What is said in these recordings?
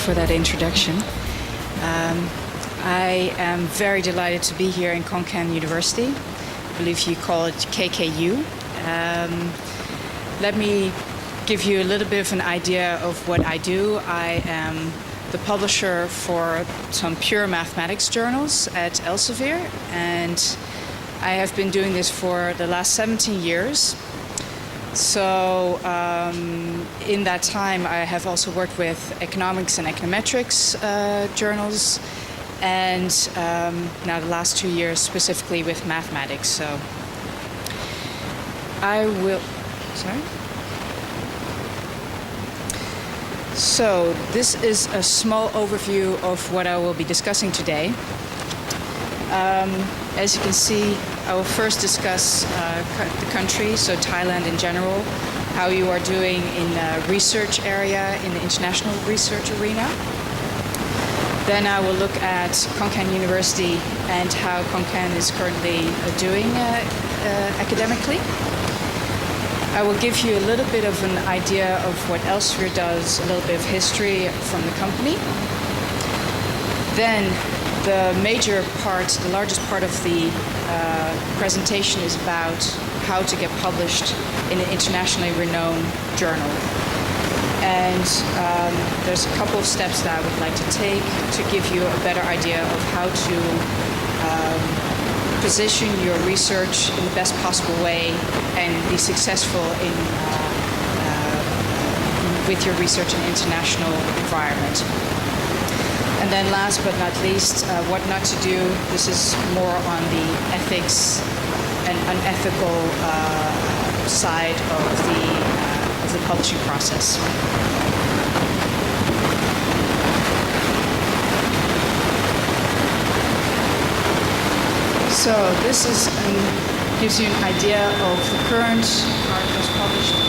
for that introduction. I am very delighted to be here in Konkan University. I believe you call it KKU. Let me give you a little bit of an idea of what I do. I am the publisher for some pure mathematics journals at Elsevier, and I have been doing this for the last 17 years. So in that time, I have also worked with economics and econometrics journals, and now the last 2 years specifically with mathematics. So I will, sorry? So this is a small overview of what I will be discussing today. As you can see, I will first discuss the country, so Thailand in general, how you are doing in the research area, in the international research arena. Then I will look at Konkan University and how Konkan is currently doing academically. I will give you a little bit of an idea of what Elsevier does, a little bit of history from the company. Then the major part, the largest part of the presentation is about how to get published in an internationally renowned journal. And there's a couple of steps that I would like to take to give you a better idea of how to position your research in the best possible way and be successful with your research in an international environment. And then last but not least, what not to do. This is more on the ethics and unethical side of the publishing process. So this gives you an idea of the current articles published in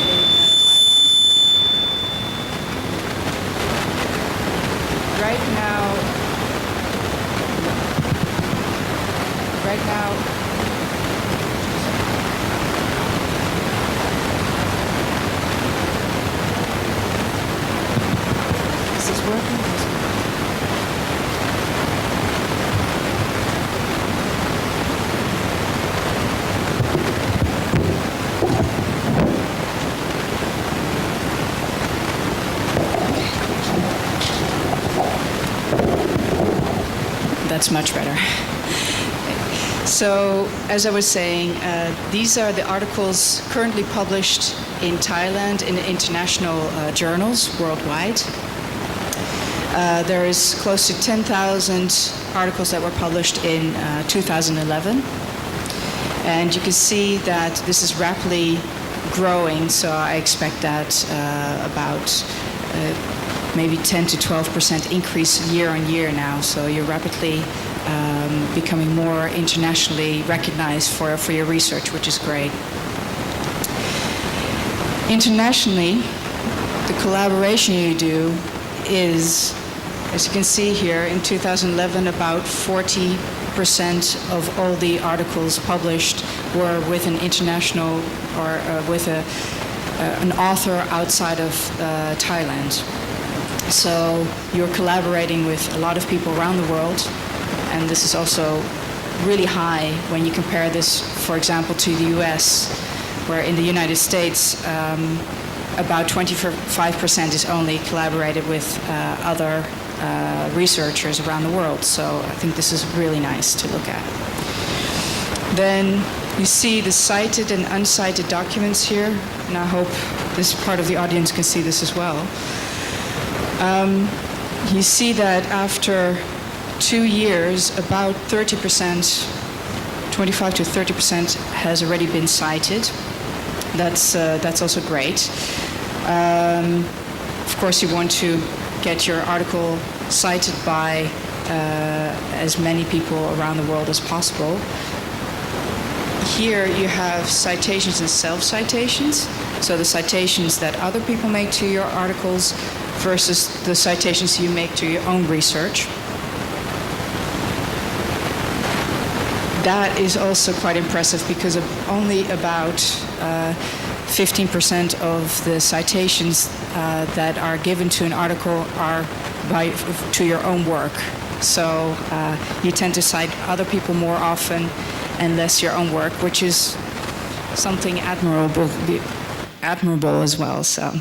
Right now, is this working? That's much better. So, as I was saying, these are the articles currently published in Thailand in international journals worldwide. There is close to 10,000 articles that were published in 2011. And you can see that this is rapidly growing, so I expect that about maybe 10 to 12% increase year on year now. So you're rapidly becoming more internationally recognized for your research, which is great. Internationally, the collaboration you do is, as you can see here, in 2011, about 40% of all the articles published were with an international or with an author outside of Thailand. So you're collaborating with a lot of people around the world, and this is also really high when you compare this, for example, to the US, where in the United States about 25% is only collaborated with other researchers around the world. So I think this is really nice to look at. Then you see the cited and uncited documents here, and I hope this part of the audience can see this as well. You see that after 2 years, about 30%, 25 to 30% has already been cited. That's also great. Of course, you want to get your article cited by as many people around the world as possible. Here you have citations and self-citations, so the citations that other people make to your articles versus the citations you make to your own research. That is also quite impressive because only about 15% of the citations that are given to an article are to your own work. So you tend to cite other people more often and less your own work, which is something admirable as well. So,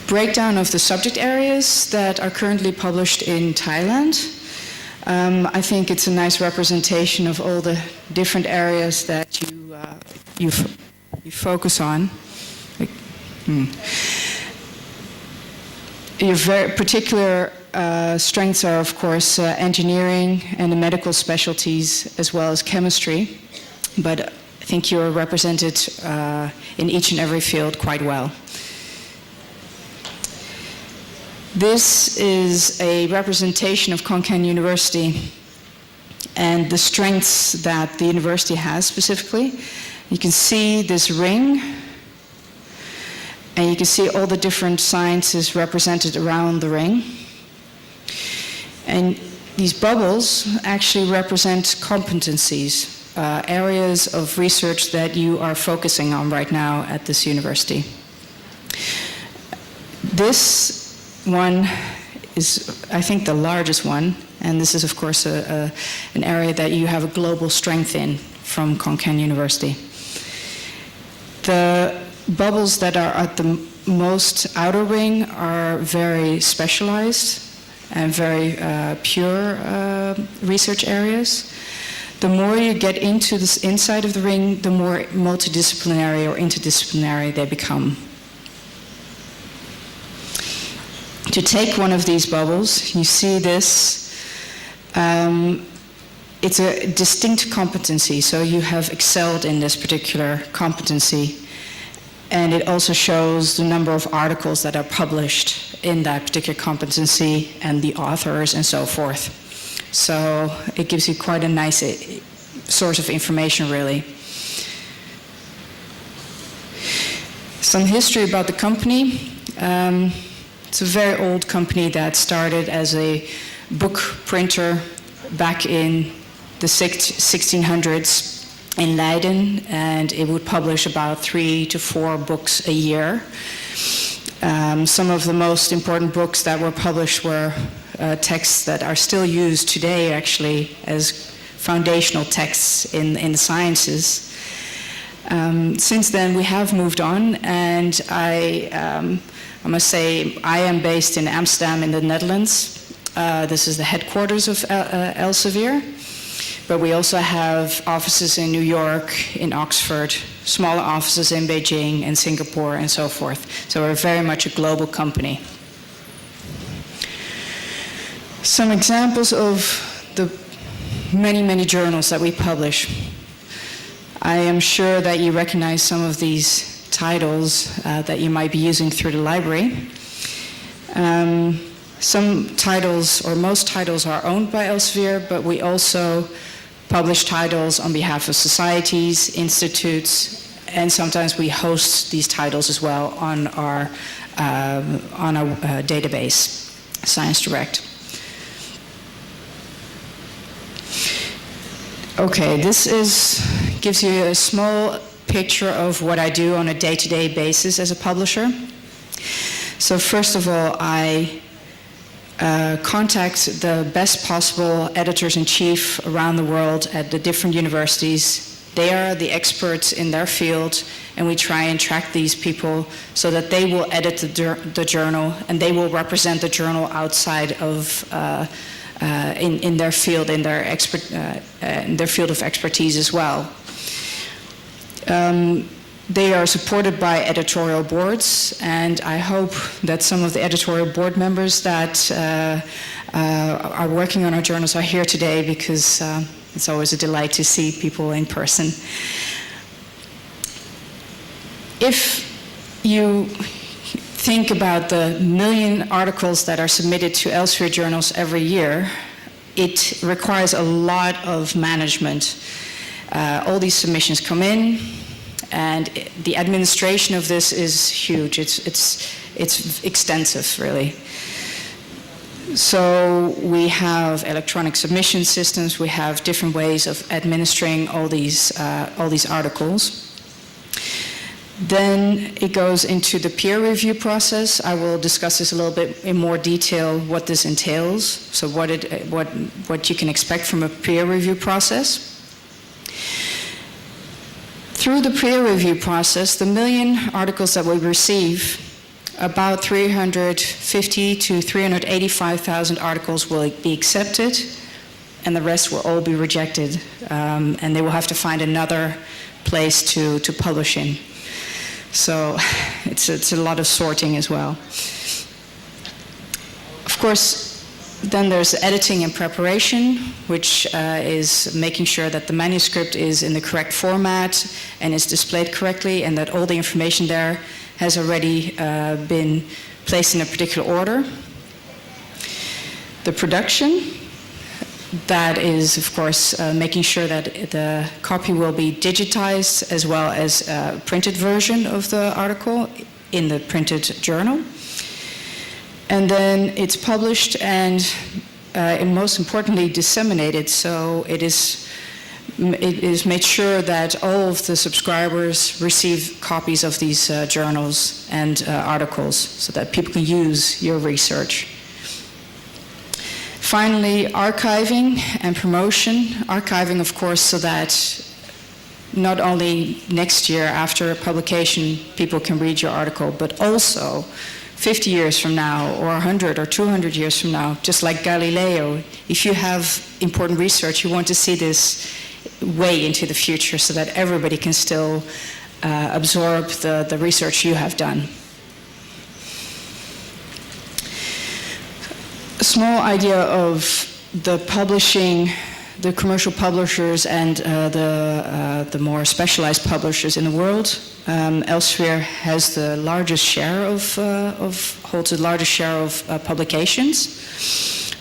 breakdown of the subject areas that are currently published in Thailand. I think it's a nice representation of all the different areas that you focus on. Your very particular strengths are, of course, engineering and the medical specialties, as well as chemistry. But I think you're represented in each and every field quite well. This is a representation of Khon Kaen University and the strengths that the university has specifically. You can see this ring, and you can see all the different sciences represented around the ring. And these bubbles actually represent competencies, areas of research that you are focusing on right now at this university. This one is, I think, the largest one, and this is, of course, an area that you have a global strength in from Khon Kaen University. The bubbles that are at the most outer ring are very specialized and very pure research areas. The more you get into this inside of the ring, the more multidisciplinary or interdisciplinary they become. To take one of these bubbles, you see this, it's a distinct competency, so you have excelled in this particular competency, and it also shows the number of articles that are published in that particular competency and the authors and so forth. So it gives you quite a nice source of information, really. Some history about the company. It's a very old company that started as a book printer back in the 1600s in Leiden, and it would publish about 3 to 4 books a year. Some of the most important books that were published were texts that are still used today, actually, as foundational texts in the sciences. Since then, we have moved on, and I must say I am based in Amsterdam in the Netherlands. This is the headquarters of Elsevier, but we also have offices in New York, in Oxford, smaller offices in Beijing and Singapore and so forth. So we're very much a global company. Some examples of the many, many journals that we publish. I am sure that you recognize some of these titles that you might be using through the library. Some titles, or most titles, are owned by Elsevier, but we also publish titles on behalf of societies, institutes, and sometimes we host these titles as well on our database, Science Direct. Okay, this gives you a small picture of what I do on a day-to-day basis as a publisher. So first of all, I contact the best possible editors-in-chief around the world at the different universities. They are the experts in their field, and we try and track these people so that they will edit the journal, and they will represent the journal outside of in their field, in their field of expertise as well. They are supported by editorial boards, and I hope that some of the editorial board members that are working on our journals are here today, because it's always a delight to see people in person. If you think about the million articles that are submitted to Elsevier journals every year, it requires a lot of management. All these submissions come in, and the administration of this is huge. It's extensive, really. So we have electronic submission systems. We have different ways of administering all these articles. Then it goes into the peer review process. I will discuss this a little bit in more detail, what this entails, so what you can expect from a peer review process. Through the peer review process, the million articles that we receive, about 350 to 385,000 articles will be accepted, and the rest will all be rejected, and they will have to find another place to publish in. So it's a lot of sorting as well. Of course, then there's editing and preparation, which is making sure that the manuscript is in the correct format and is displayed correctly, and that all the information there has already been placed in a particular order. The production, that is, of course, making sure that the copy will be digitized as well as a printed version of the article in the printed journal. And then it's published and most importantly disseminated, so it is made sure that all of the subscribers receive copies of these journals and articles so that people can use your research. Finally, archiving and promotion. Archiving, of course, so that not only next year after publication people can read your article, but also 50 years from now, or 100 or 200 years from now, just like Galileo. If you have important research, you want to see this way into the future so that everybody can still absorb the research you have done. A small idea of the publishing, the commercial publishers and the more specialized publishers in the world. Elsevier has the largest share holds the largest share of publications,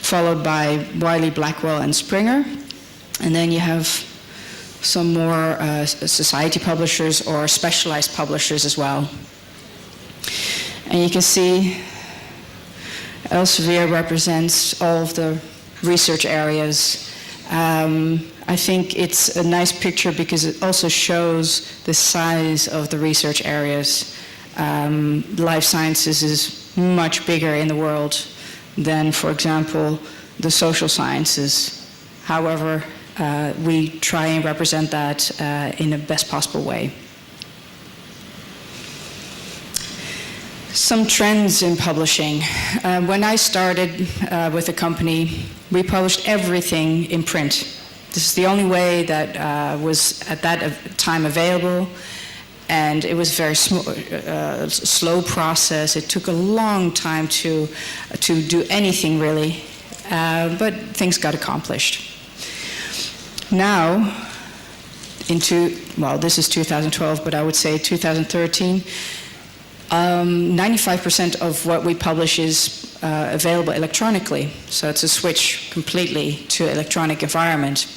followed by Wiley, Blackwell, and Springer. And then you have some more society publishers or specialized publishers as well. And you can see Elsevier represents all of the research areas. I think it's a nice picture because it also shows the size of the research areas. Life sciences is much bigger in the world than, for example, the social sciences. However, we try and represent that in the best possible way. Some trends in publishing. When I started with the company, we published everything in print. This is the only way that was at that time available, and it was a very slow process. It took a long time to do anything really, but things got accomplished. Now, this is 2012, but I would say 2013, 95% of what we publish is available electronically. So it's a switch completely to electronic environment.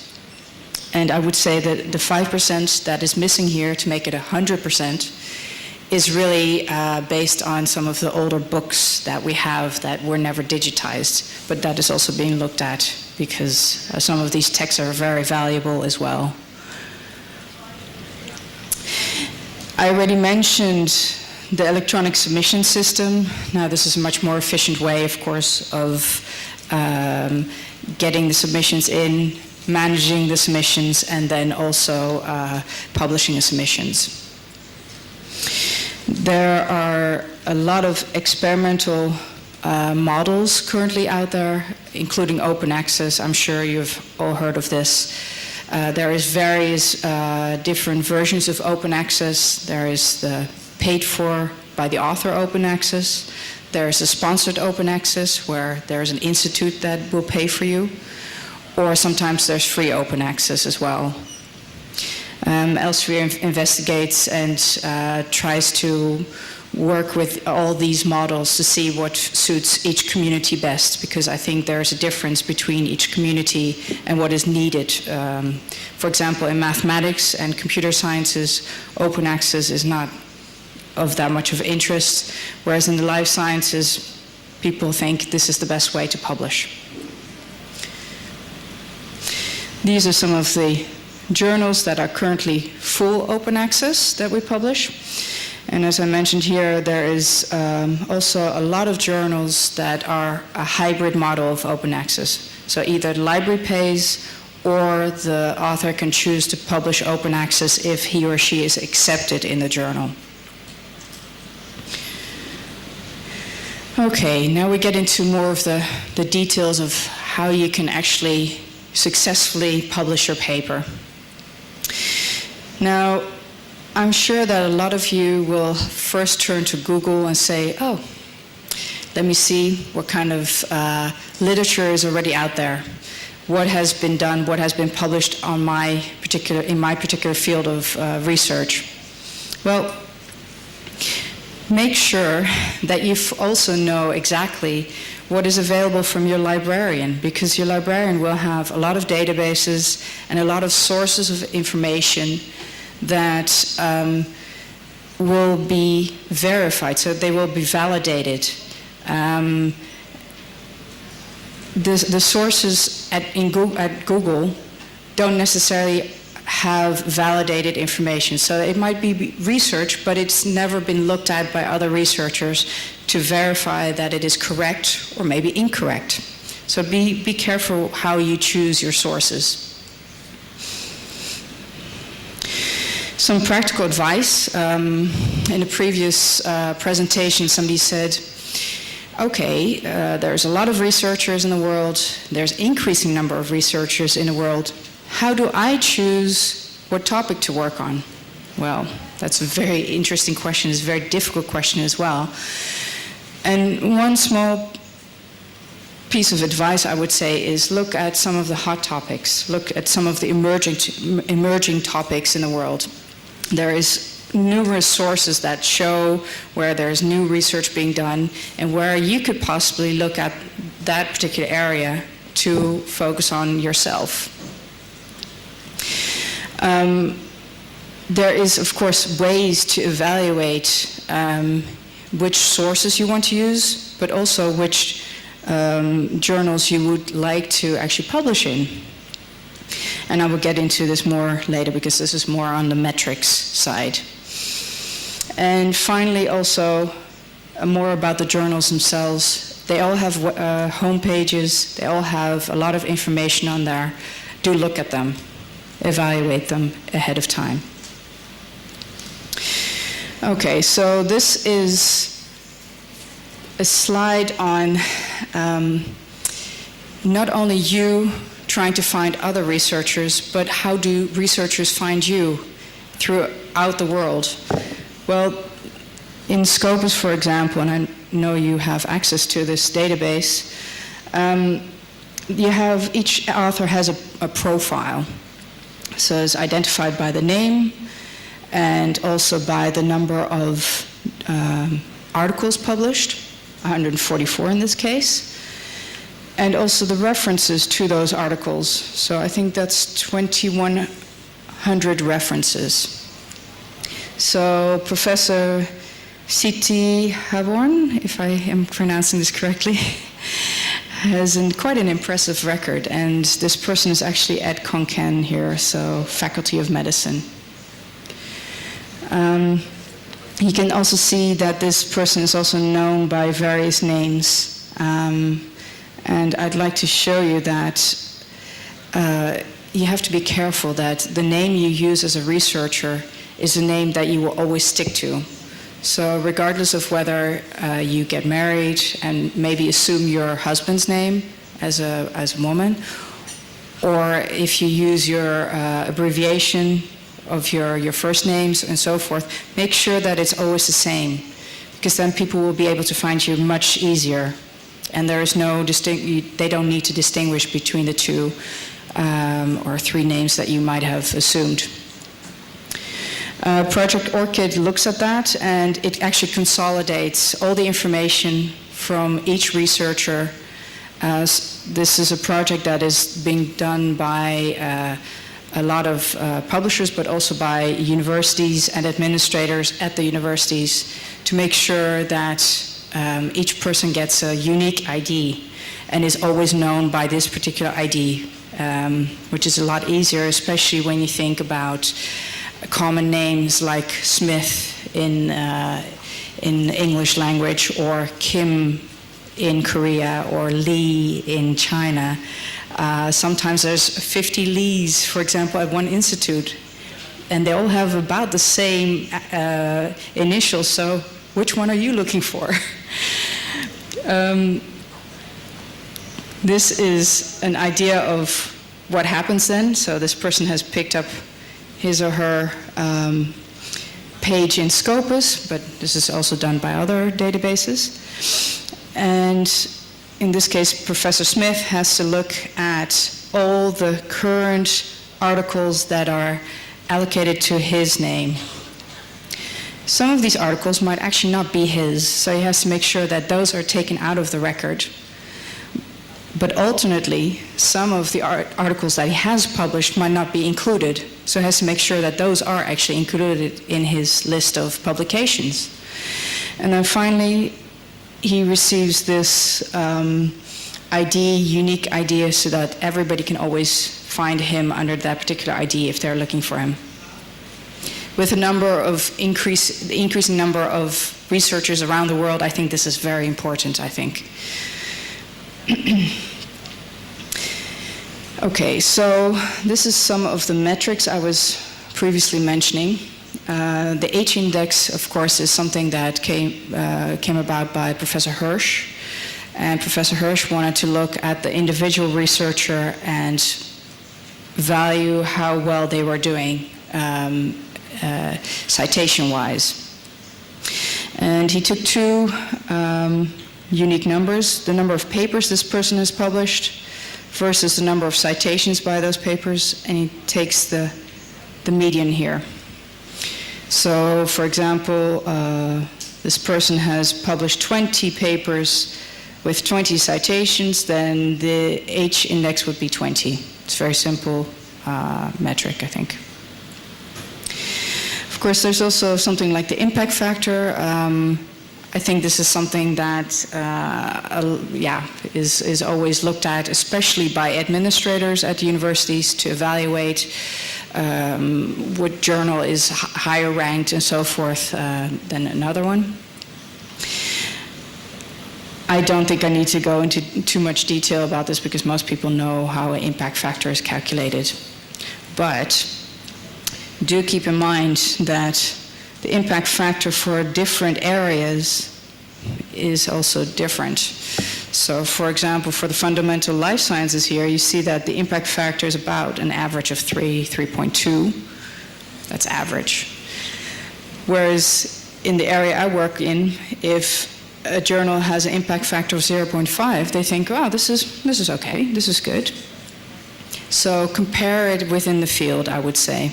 And I would say that the 5% that is missing here to make it 100% is really based on some of the older books that we have that were never digitized. But that is also being looked at because some of these texts are very valuable as well. I already mentioned the electronic submission system. Now, this is a much more efficient way, of course, of getting the submissions in, managing the submissions, and then also publishing the submissions. There are a lot of experimental models currently out there, including open access. I'm sure you've all heard of this. There is various different versions of open access. There is the paid for by the author open access. There is a sponsored open access where there is an institute that will pay for you. Or sometimes there's free open access as well. Elsevier investigates and tries to work with all these models to see what suits each community best, because I think there's a difference between each community and what is needed. For example, in mathematics and computer sciences, open access is not of that much of interest, whereas in the life sciences, people think this is the best way to publish. These are some of the journals that are currently full open access that we publish. And as I mentioned here, there is also a lot of journals that are a hybrid model of open access. So either the library pays or the author can choose to publish open access if he or she is accepted in the journal. Okay, now we get into more of the details of how you can actually successfully publish your paper. Now, I'm sure that a lot of you will first turn to Google and say, oh, let me see what kind of literature is already out there. What has been done, what has been published on in my particular field of research. Well, make sure that you also know exactly what is available from your librarian, because your librarian will have a lot of databases and a lot of sources of information that will be verified, so they will be validated. The sources at Google don't necessarily have validated information. So it might be research, but it's never been looked at by other researchers to verify that it is correct or maybe incorrect. So be careful how you choose your sources. Some practical advice. In a previous presentation, somebody said, okay, there's a lot of researchers in the world. There's increasing number of researchers in the world. How do I choose what topic to work on? Well, that's a very interesting question. It's a very difficult question as well. And one small piece of advice I would say is look at some of the hot topics. Look at some of the emerging topics in the world. There is numerous sources that show where there's new research being done and where you could possibly look at that particular area to focus on yourself. There is, of course, ways to evaluate which sources you want to use, but also which journals you would like to actually publish in. And I will get into this more later because this is more on the metrics side. And finally, also, more about the journals themselves. They all have home pages. They all have a lot of information on there. Do look at them. Evaluate them ahead of time. Okay, so this is a slide on not only you trying to find other researchers, but how do researchers find you throughout the world? Well, in Scopus, for example, and I know you have access to this database, each author has a profile. So it's identified by the name and also by the number of articles published, 144 in this case, and also the references to those articles. So I think that's 2,100 references. So Professor Siti Haborn, if I am pronouncing this correctly, has quite an impressive record, and this person is actually at Konkan here, so Faculty of Medicine. You can also see that this person is also known by various names, and I'd like to show you that you have to be careful that the name you use as a researcher is a name that you will always stick to. So regardless of whether you get married and maybe assume your husband's name as a woman, or if you use your abbreviation of your first names and so forth, make sure that it's always the same, because then people will be able to find you much easier. And there is no they don't need to distinguish between the two or three names that you might have assumed. Project ORCID looks at that, and it actually consolidates all the information from each researcher. This is a project that is being done by a lot of publishers, but also by universities and administrators at the universities, to make sure that each person gets a unique ID and is always known by this particular ID, which is a lot easier, especially when you think about common names like Smith in English language, or Kim in Korea, or Lee in China. Sometimes there's 50 Lees, for example, at one institute, and they all have about the same initials, so which one are you looking for? This is an idea of what happens then. So this person has picked up his or her page in Scopus, but this is also done by other databases. And in this case, Professor Smith has to look at all the current articles that are allocated to his name. Some of these articles might actually not be his, so he has to make sure that those are taken out of the record. But alternately, some of the articles that he has published might not be included, so he has to make sure that those are actually included in his list of publications. And then finally, he receives this ID, unique ID, so that everybody can always find him under that particular ID if they're looking for him. With a number of increasing number of researchers around the world, I think this is very important, I think. Okay, so this is some of the metrics I was previously mentioning. The H index, of course, is something that came about by Professor Hirsch. And Professor Hirsch wanted to look at the individual researcher and value how well they were doing citation-wise. And he took two unique numbers, the number of papers this person has published versus the number of citations by those papers, and he takes the median here. So, for example, this person has published 20 papers with 20 citations, then the H index would be 20. It's a very simple metric, I think. Of course, there's also something like the impact factor. I think this is something that is always looked at, especially by administrators at universities, to evaluate what journal is higher ranked and so forth than another one. I don't think I need to go into too much detail about this because most people know how an impact factor is calculated. But do keep in mind that the impact factor for different areas is also different. So, for example, for the fundamental life sciences here, you see that the impact factor is about an average of 3.2. That's average. Whereas in the area I work in, if a journal has an impact factor of 0.5, they think, oh, this is okay, this is good. So compare it within the field, I would say.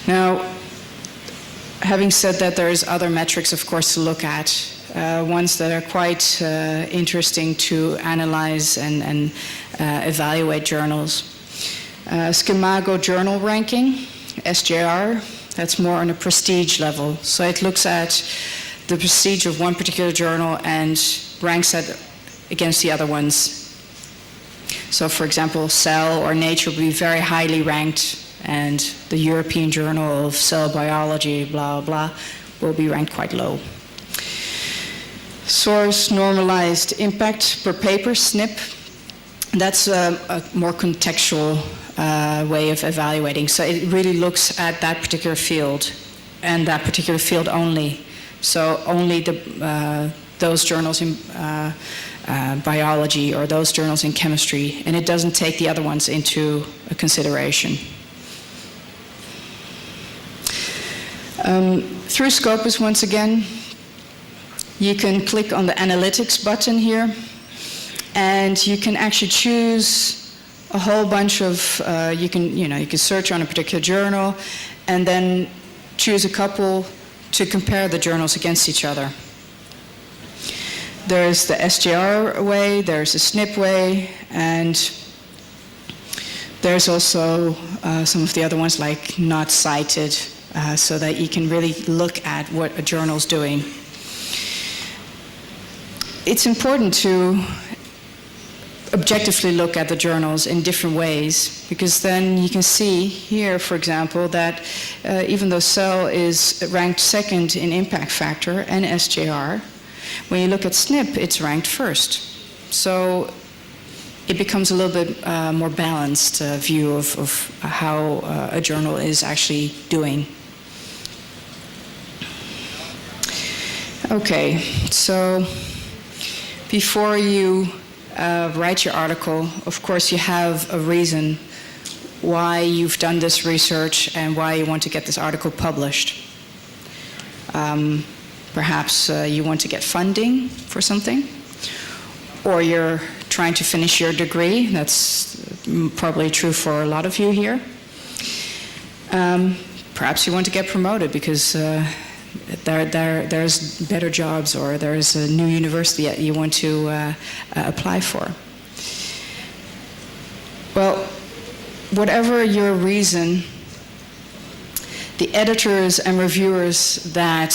Now, having said that, there's other metrics, of course, to look at, ones that are quite interesting to analyze and evaluate journals. Schemago Journal Ranking, SJR, that's more on a prestige level. So it looks at the prestige of one particular journal and ranks that against the other ones. So, for example, Cell or Nature would be very highly ranked, and the European Journal of Cell Biology, blah, blah, will be ranked quite low. Source Normalized Impact per Paper, SNP, that's a more contextual way of evaluating. So it really looks at that particular field and that particular field only. So only those journals in biology or those journals in chemistry, and it doesn't take the other ones into consideration. Through Scopus, once again, you can click on the analytics button here, and you can actually choose a whole bunch of, you can search on a particular journal, and then choose a couple to compare the journals against each other. There's the SJR way, there's the SNP way, and there's also some of the other ones like not cited, so that you can really look at what a journal's doing. It's important to objectively look at the journals in different ways, because then you can see here, for example, that even though Cell is ranked second in impact factor and SJR, when you look at SNP, it's ranked first. So it becomes a little bit more balanced view of how a journal is actually doing. Okay, so before you write your article, of course you have a reason why you've done this research and why you want to get this article published. Perhaps you want to get funding for something, or you're trying to finish your degree. That's probably true for a lot of you here. Perhaps you want to get promoted because there's better jobs, or there's a new university that you want to apply for. Well, whatever your reason, the editors and reviewers that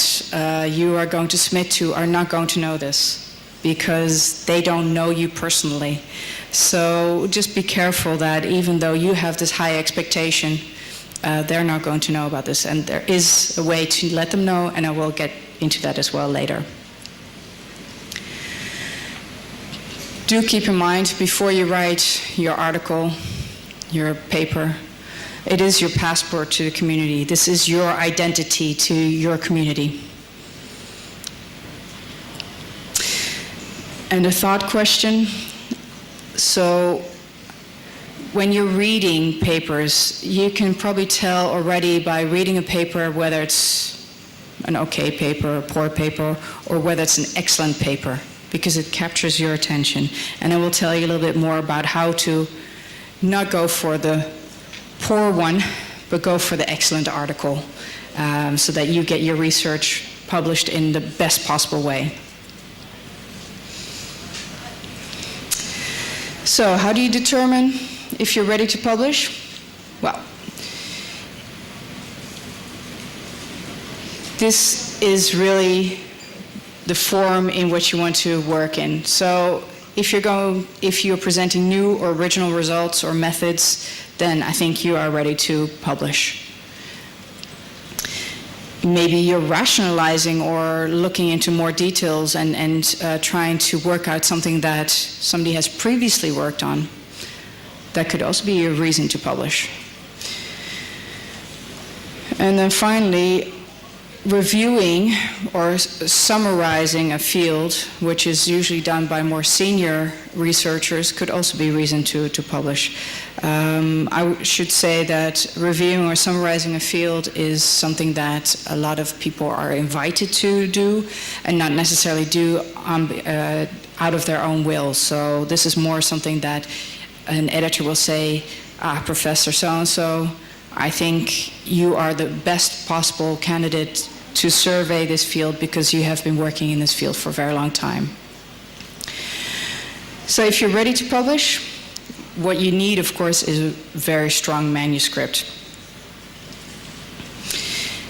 you are going to submit to are not going to know this, because they don't know you personally. So just be careful that even though you have this high expectation, they're not going to know about this, and there is a way to let them know, and I will get into that as well later. Do keep in mind, before you write your article, your paper, it is your passport to the community. This is your identity to your community. And a thought question. So when you're reading papers, you can probably tell already by reading a paper whether it's an okay paper, a poor paper, or whether it's an excellent paper, because it captures your attention. And I will tell you a little bit more about how to not go for the poor one, but go for the excellent article, so that you get your research published in the best possible way. So how do you determine if you're ready to publish? Well, this is really the form in which you want to work in. So if you're presenting new or original results or methods, then I think you are ready to publish. Maybe you're rationalizing or looking into more details and trying to work out something that somebody has previously worked on. That could also be a reason to publish. And then finally, reviewing or summarizing a field, which is usually done by more senior researchers, could also be a reason to publish. I should say that reviewing or summarizing a field is something that a lot of people are invited to do and not necessarily do out of their own will. So this is more something that an editor will say, Professor so-and-so, I think you are the best possible candidate to survey this field because you have been working in this field for a very long time. So if you're ready to publish, what you need, of course, is a very strong manuscript.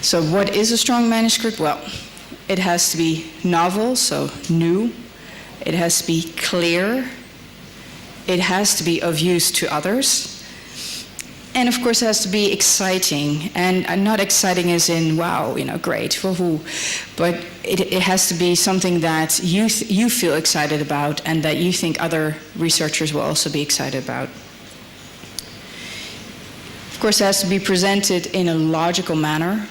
So what is a strong manuscript? Well, it has to be novel, so new. It has to be clear. It has to be of use to others. And of course, it has to be exciting, and not exciting as in, wow, great, woohoo, but it has to be something that you feel excited about and that you think other researchers will also be excited about. Of course, it has to be presented in a logical manner,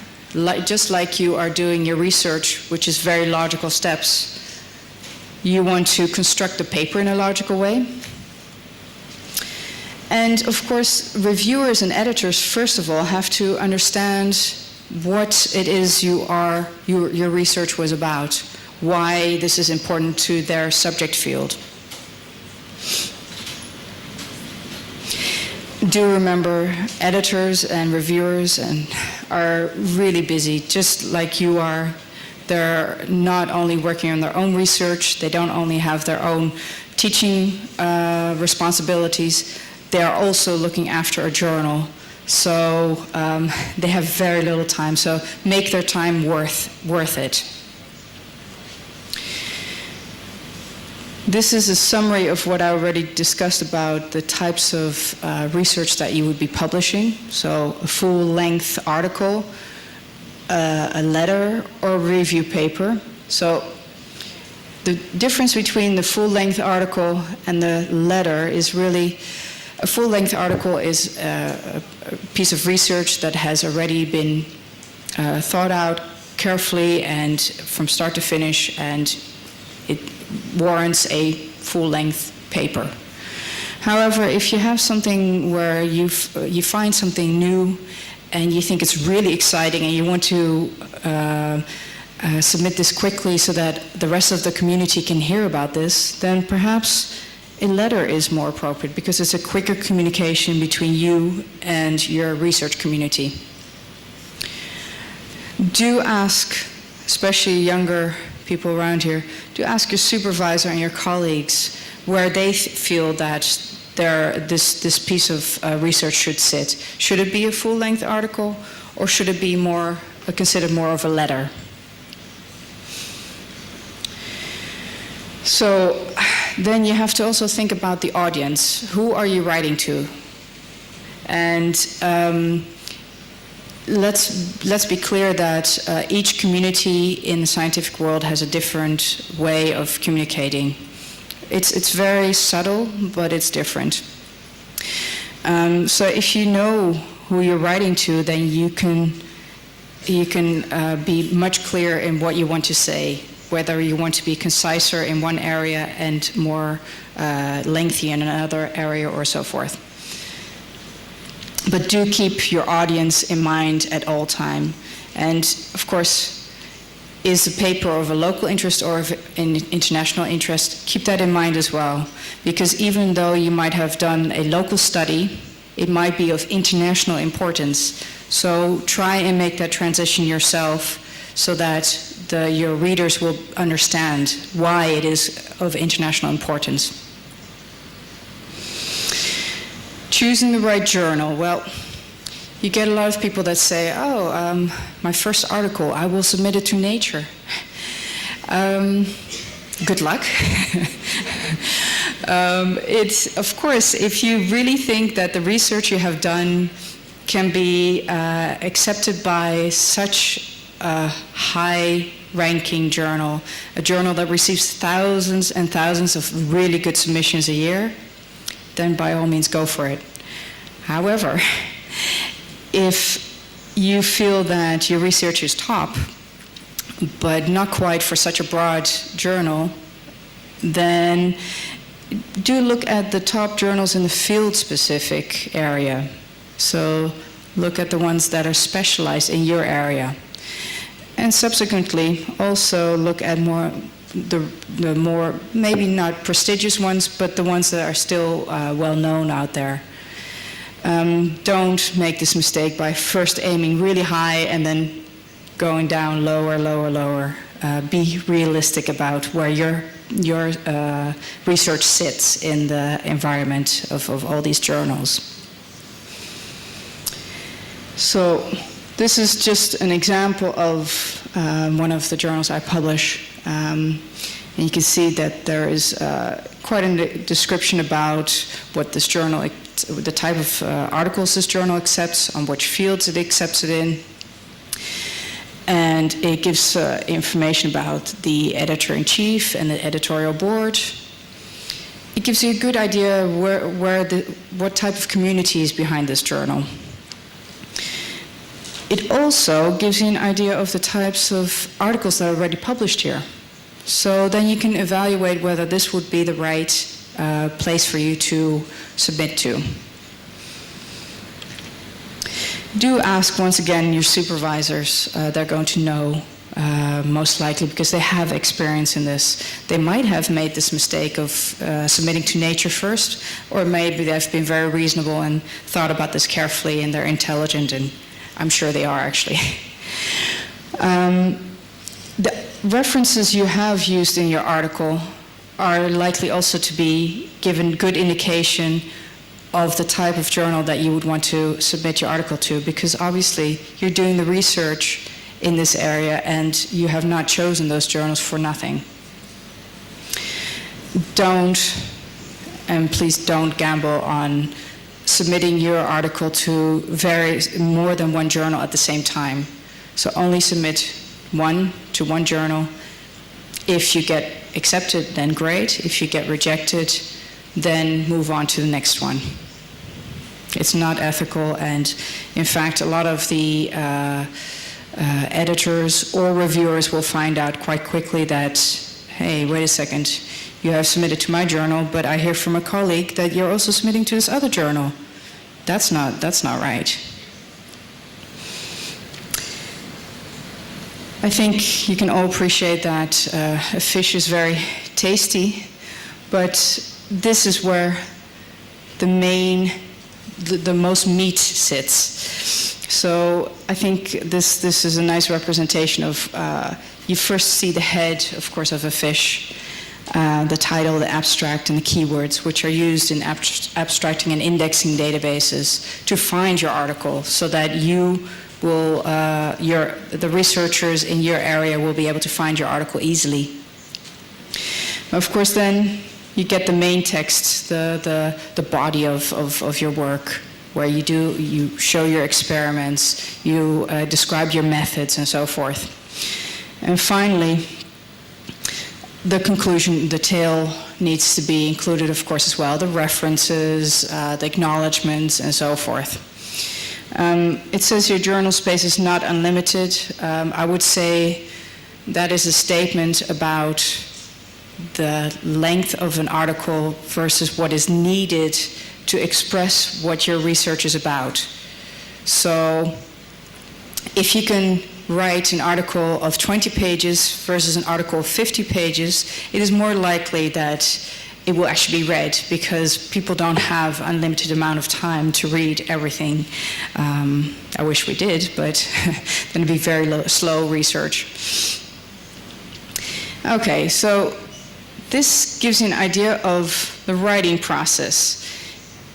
just like you are doing your research, which is very logical steps. You want to construct the paper in a logical way. And of course, reviewers and editors, first of all, have to understand what it is your research was about, why this is important to their subject field. Do remember, editors and reviewers are really busy, just like you are. They're not only working on their own research, they don't only have their own teaching responsibilities, they are also looking after a journal. So they have very little time, so make their time worth it. This is a summary of what I already discussed about the types of research that you would be publishing. So a full-length article, a letter, or a review paper. So the difference between the full-length article and the letter is really, a full-length article is a piece of research that has already been thought out carefully and from start to finish, and it warrants a full-length paper. However, if you have something where you find something new and you think it's really exciting and you want to submit this quickly so that the rest of the community can hear about this, then perhaps a letter is more appropriate because it's a quicker communication between you and your research community. Do ask, especially younger people around here, do ask your supervisor and your colleagues where they feel that this piece of research should sit. Should it be a full-length article, or should it be considered more of a letter? So then you have to also think about the audience. Who are you writing to? And let's be clear that each community in the scientific world has a different way of communicating. It's very subtle, but it's different. So if you know who you're writing to, then you can be much clearer in what you want to say, whether you want to be conciser in one area and more lengthy in another area or so forth. But do keep your audience in mind at all time. And of course, is the paper of a local interest or of an international interest? Keep that in mind as well. Because even though you might have done a local study, it might be of international importance. So try and make that transition yourself so that your readers will understand why it is of international importance. Choosing the right journal. Well, you get a lot of people that say, my first article, I will submit it to Nature. Good luck. It's, of course, if you really think that the research you have done can be accepted by such a high-ranking journal, a journal that receives thousands and thousands of really good submissions a year, then by all means go for it. However, if you feel that your research is top, but not quite for such a broad journal, then do look at the top journals in the field-specific area. So look at the ones that are specialized in your area. And subsequently, also look at the more, maybe not prestigious ones, but the ones that are still well-known out there. Don't make this mistake by first aiming really high and then going down lower, lower, lower. Be realistic about where your research sits in the environment of all these journals. So this is just an example of one of the journals I publish. And you can see that there is quite a description about what this journal, the type of articles this journal accepts, on which fields it accepts it in. And it gives information about the editor-in-chief and the editorial board. It gives you a good idea what type of community is behind this journal. It also gives you an idea of the types of articles that are already published here. So then you can evaluate whether this would be the right place for you to submit to. Do ask, once again, your supervisors. They're going to know, most likely, because they have experience in this. They might have made this mistake of submitting to Nature first, or maybe they've been very reasonable and thought about this carefully, and they're intelligent, and I'm sure they are, actually. The references you have used in your article are likely also to be given good indication of the type of journal that you would want to submit your article to, because obviously you're doing the research in this area and you have not chosen those journals for nothing. please don't gamble on submitting your article to more than one journal at the same time. So only submit one to one journal. If you get accepted, then great. If you get rejected, then move on to the next one. It's not ethical, and in fact, a lot of the editors or reviewers will find out quite quickly that, hey, wait a second, you have submitted to my journal, but I hear from a colleague that you're also submitting to this other journal. That's not right. I think you can all appreciate that a fish is very tasty, but this is where the most meat sits. So I think this is a nice representation of, you first see the head, of course, of a fish, the title, the abstract, and the keywords, which are used in abstracting and indexing databases to find your article, so that you will, the researchers in your area will be able to find your article easily. Of course, then you get the main text, the body of your work, where you show your experiments, you describe your methods, and so forth. And finally, the conclusion, the tail needs to be included, of course, as well, the references, the acknowledgements, and so forth. It says your journal space is not unlimited. I would say that is a statement about the length of an article versus what is needed to express what your research is about. So if you can write an article of 20 pages versus an article of 50 pages, it is more likely that it will actually be read, because people don't have unlimited amount of time to read everything. I wish we did, but then it'd be very slow research. Okay, so this gives you an idea of the writing process.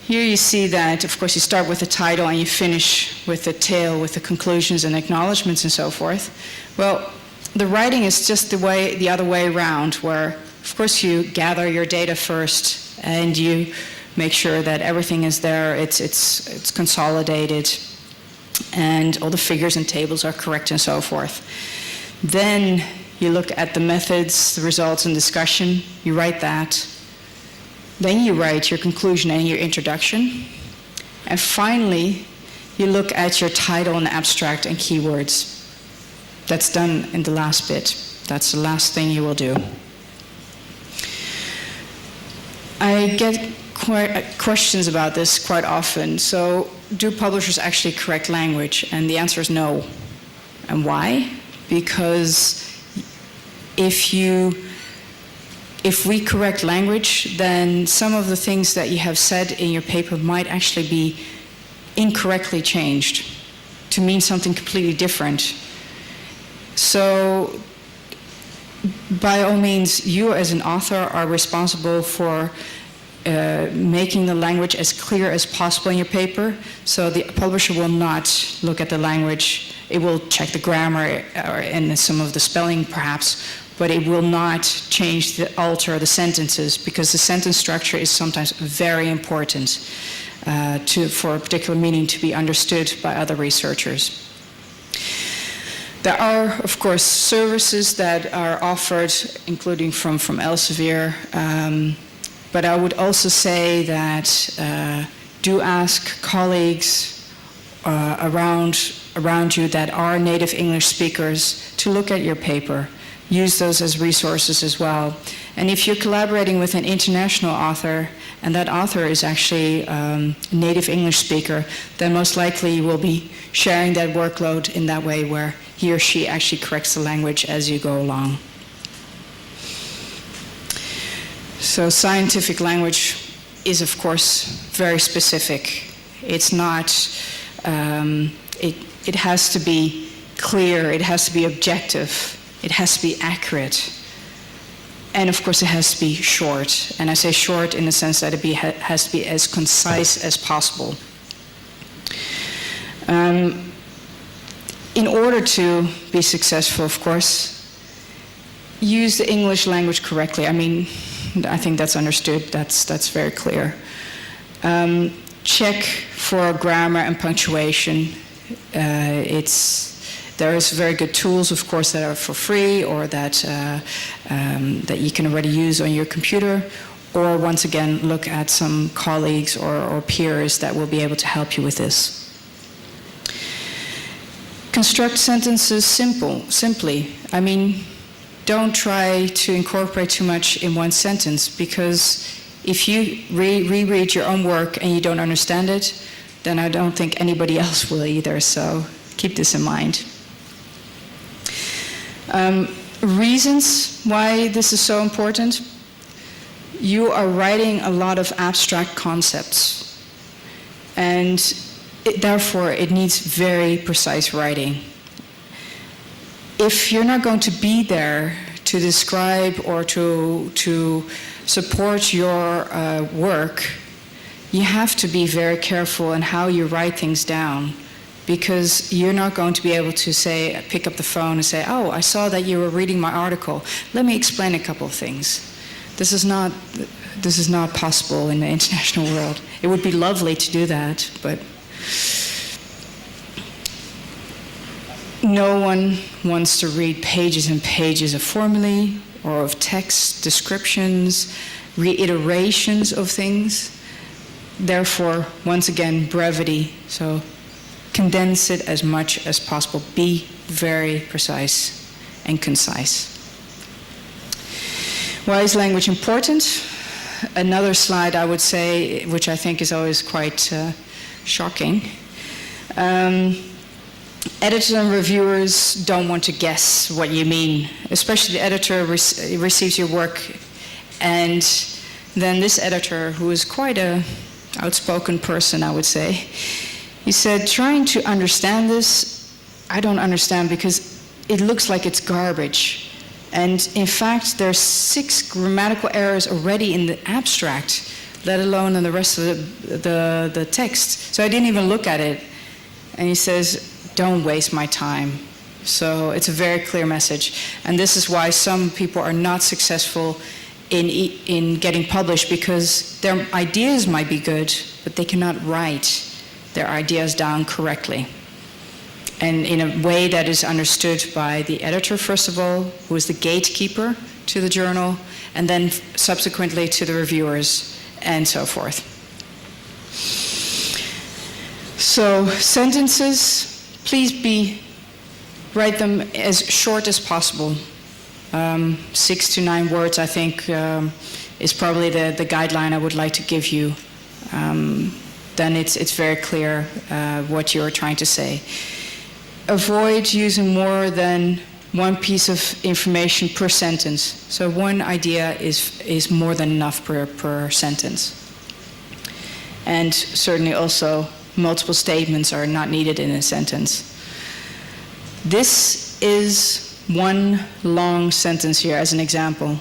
Here you see that, of course, you start with the title and you finish with the tail, with the conclusions and acknowledgements and so forth. Well, the writing is just the other way around, where, of course, you gather your data first and you make sure that everything is there, it's consolidated, and all the figures and tables are correct and so forth. Then you look at the methods, the results, and discussion. You write that. Then you write your conclusion and your introduction. And finally, you look at your title and abstract and keywords. That's done in the last bit. That's the last thing you will do. I get questions about this quite often. So, do publishers actually correct language? And the answer is no. And why? Because if we correct language, then some of the things that you have said in your paper might actually be incorrectly changed to mean something completely different. So, by all means, you as an author are responsible for making the language as clear as possible in your paper. So the publisher will not look at the language. It will check the grammar and some of the spelling perhaps, but it will not alter the sentences, because the sentence structure is sometimes very important for a particular meaning to be understood by other researchers. There are, of course, services that are offered, including from Elsevier, but I would also say that do ask colleagues around you that are native English speakers to look at your paper. Use those as resources as well. And if you're collaborating with an international author, and that author is actually a native English speaker, then most likely you will be sharing that workload in that way, where he or she actually corrects the language as you go along. So scientific language is, of course, very specific. It's not, it has to be clear, it has to be objective, it has to be accurate. And of course, it has to be short. And I say short in the sense that it has to be as concise as possible. In order to be successful, of course, use the English language correctly. I mean, I think that's understood. That's very clear. Check for grammar and punctuation. There is very good tools, of course, that are for free or that you can already use on your computer. Or once again, look at some colleagues or peers that will be able to help you with this. Construct sentences simply. I mean, don't try to incorporate too much in one sentence, because if you reread your own work and you don't understand it, then I don't think anybody else will either, so keep this in mind. Reasons why this is so important. You are writing a lot of abstract concepts, and therefore it needs very precise writing. If you're not going to be there to describe or to support your work, you have to be very careful in how you write things down, because you're not going to be able to say, pick up the phone and say, oh, I saw that you were reading my article. Let me explain a couple of things. This is not possible in the international world. It would be lovely to do that, but no one wants to read pages and pages of formulae or of text descriptions, reiterations of things. Therefore, once again, brevity. So condense it as much as possible. Be very precise and concise. Why is language important? Another slide I would say, which I think is always quite shocking. Editors and reviewers don't want to guess what you mean, especially the editor receives your work, and then this editor, who is quite an outspoken person, I would say, he said, trying to understand this, I don't understand because it looks like it's garbage. And in fact, there's 6 grammatical errors already in the abstract, let alone in the rest of the text. So I didn't even look at it. And he says, don't waste my time. So it's a very clear message. And this is why some people are not successful in getting published, because their ideas might be good, but they cannot write their ideas down correctly, and in a way that is understood by the editor, first of all, who is the gatekeeper to the journal, and then subsequently to the reviewers, and so forth. So sentences, please write them as short as possible. 6 to 9 words, I think, is probably the guideline I would like to give you. Then it's very clear what you're trying to say. Avoid using more than one piece of information per sentence. So one idea is more than enough per sentence. And certainly also multiple statements are not needed in a sentence. This is one long sentence here as an example.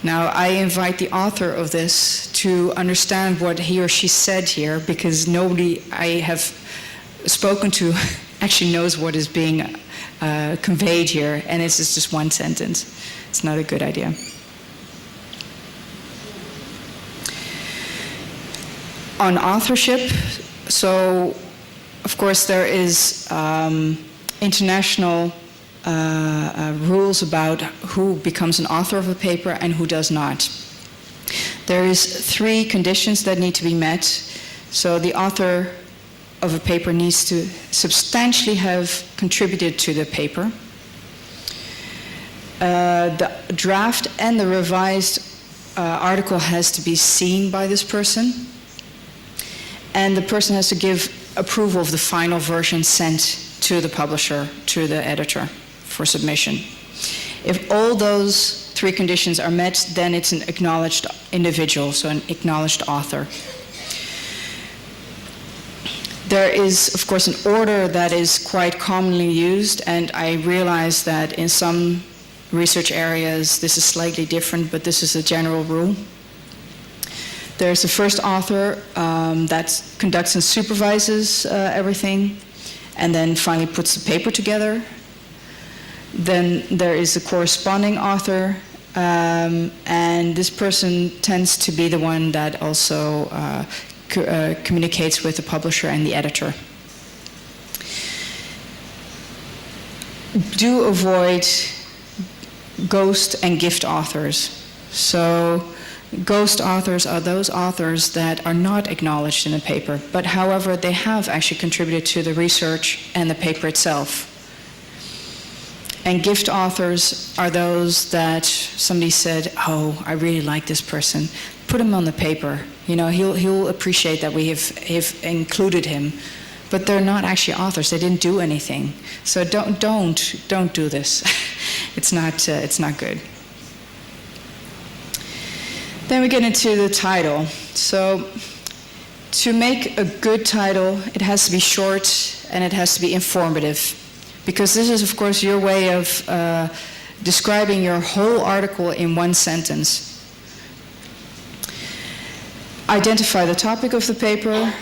Now, I invite the author of this to understand what he or she said here, because nobody I have spoken to actually knows what is being conveyed here, and it's just one sentence. It's not a good idea. On authorship, so of course there is international rules about who becomes an author of a paper and who does not. There is 3 conditions that need to be met. So the author of a paper needs to substantially have contributed to the paper. The draft and the revised article has to be seen by this person, and the person has to give approval of the final version sent to the publisher, to the editor, for submission. If all those 3 conditions are met, then it's an acknowledged individual, so an acknowledged author. There is, of course, an order that is quite commonly used, and I realize that in some research areas this is slightly different, but this is a general rule. There's the first author that conducts and supervises everything, and then finally puts the paper together. Then there is the corresponding author, and this person tends to be the one that also communicates with the publisher and the editor. Do avoid ghost and gift authors. So ghost authors are those authors that are not acknowledged in the paper, but however they have actually contributed to the research and the paper itself. And gift authors are those that somebody said, oh, I really like this person. Put him on the paper. You know, he'll appreciate that we have included him. But they're not actually authors. They didn't do anything. So don't do this. It's not good. Then we get into the title. So to make a good title, it has to be short and it has to be informative. Because this is, of course, your way of describing your whole article in one sentence. Identify the topic of the paper.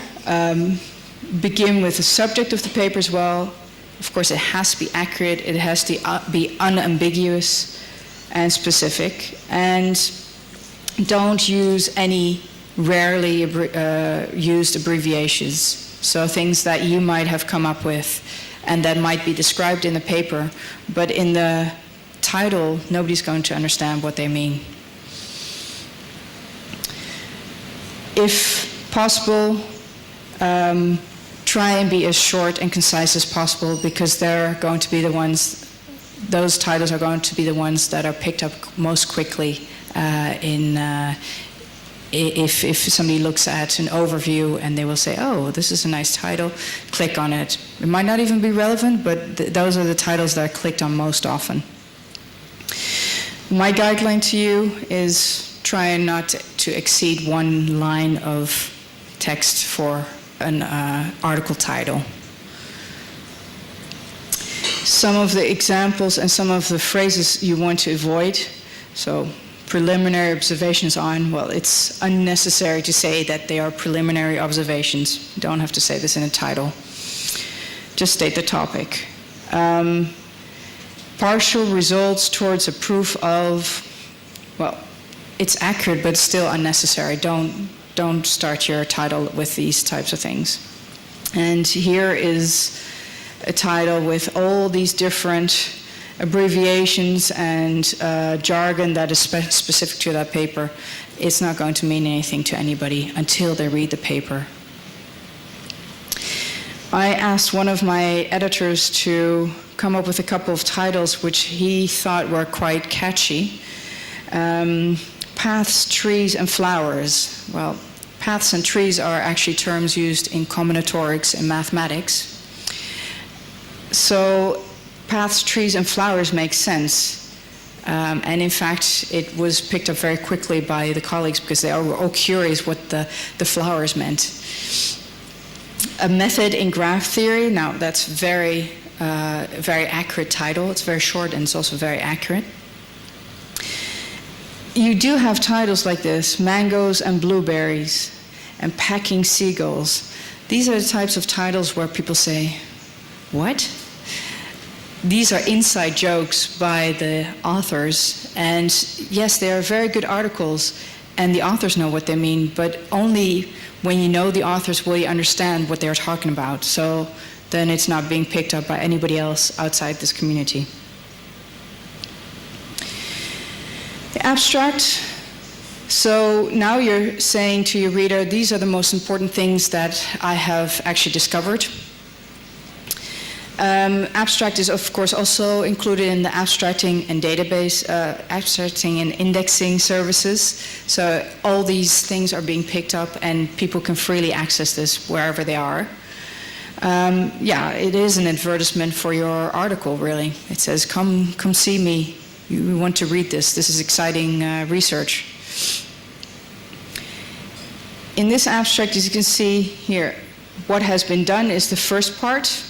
Begin with the subject of the paper as well. Of course, it has to be accurate. It has to be unambiguous and specific. And don't use any rarely used abbreviations. So things that you might have come up with and that might be described in the paper, but in the title, nobody's going to understand what they mean. If possible, try and be as short and concise as possible, because they're going to be the ones, those titles are going to be the ones that are picked up most quickly if somebody looks at an overview and they will say, oh, this is a nice title, click on it. It might not even be relevant, but those are the titles that are clicked on most often. My guideline to you is try not to exceed one line of text for an article title. Some of the examples and some of the phrases you want to avoid, so preliminary observations on, well, it's unnecessary to say that they are preliminary observations. You don't have to say this in a title. Just state the topic. Partial results towards a proof of, well, it's accurate, but still unnecessary. Don't start your title with these types of things. And here is a title with all these different abbreviations and jargon that is specific to that paper. It's not going to mean anything to anybody until they read the paper. I asked one of my editors to come up with a couple of titles which he thought were quite catchy. Paths, trees, and flowers. Well, paths and trees are actually terms used in combinatorics and mathematics. So paths, trees, and flowers make sense. And in fact, it was picked up very quickly by the colleagues because they were all curious what the flowers meant. A method in graph theory, now that's very accurate title. It's very short and it's also very accurate. You do have titles like this, mangoes and blueberries, and packing seagulls. These are the types of titles where people say, what? These are inside jokes by the authors, and yes, they are very good articles, and the authors know what they mean, but only when you know the authors will you understand what they're talking about. So then it's not being picked up by anybody else outside this community. The abstract. So now you're saying to your reader, these are the most important things that I have actually discovered. Abstract is, of course, also included in the abstracting and database, abstracting and indexing services. So all these things are being picked up and people can freely access this wherever they are. Yeah, it is an advertisement for your article, really. It says, come see me. You want to read this. This is exciting research. In this abstract, as you can see here, what has been done is the first part,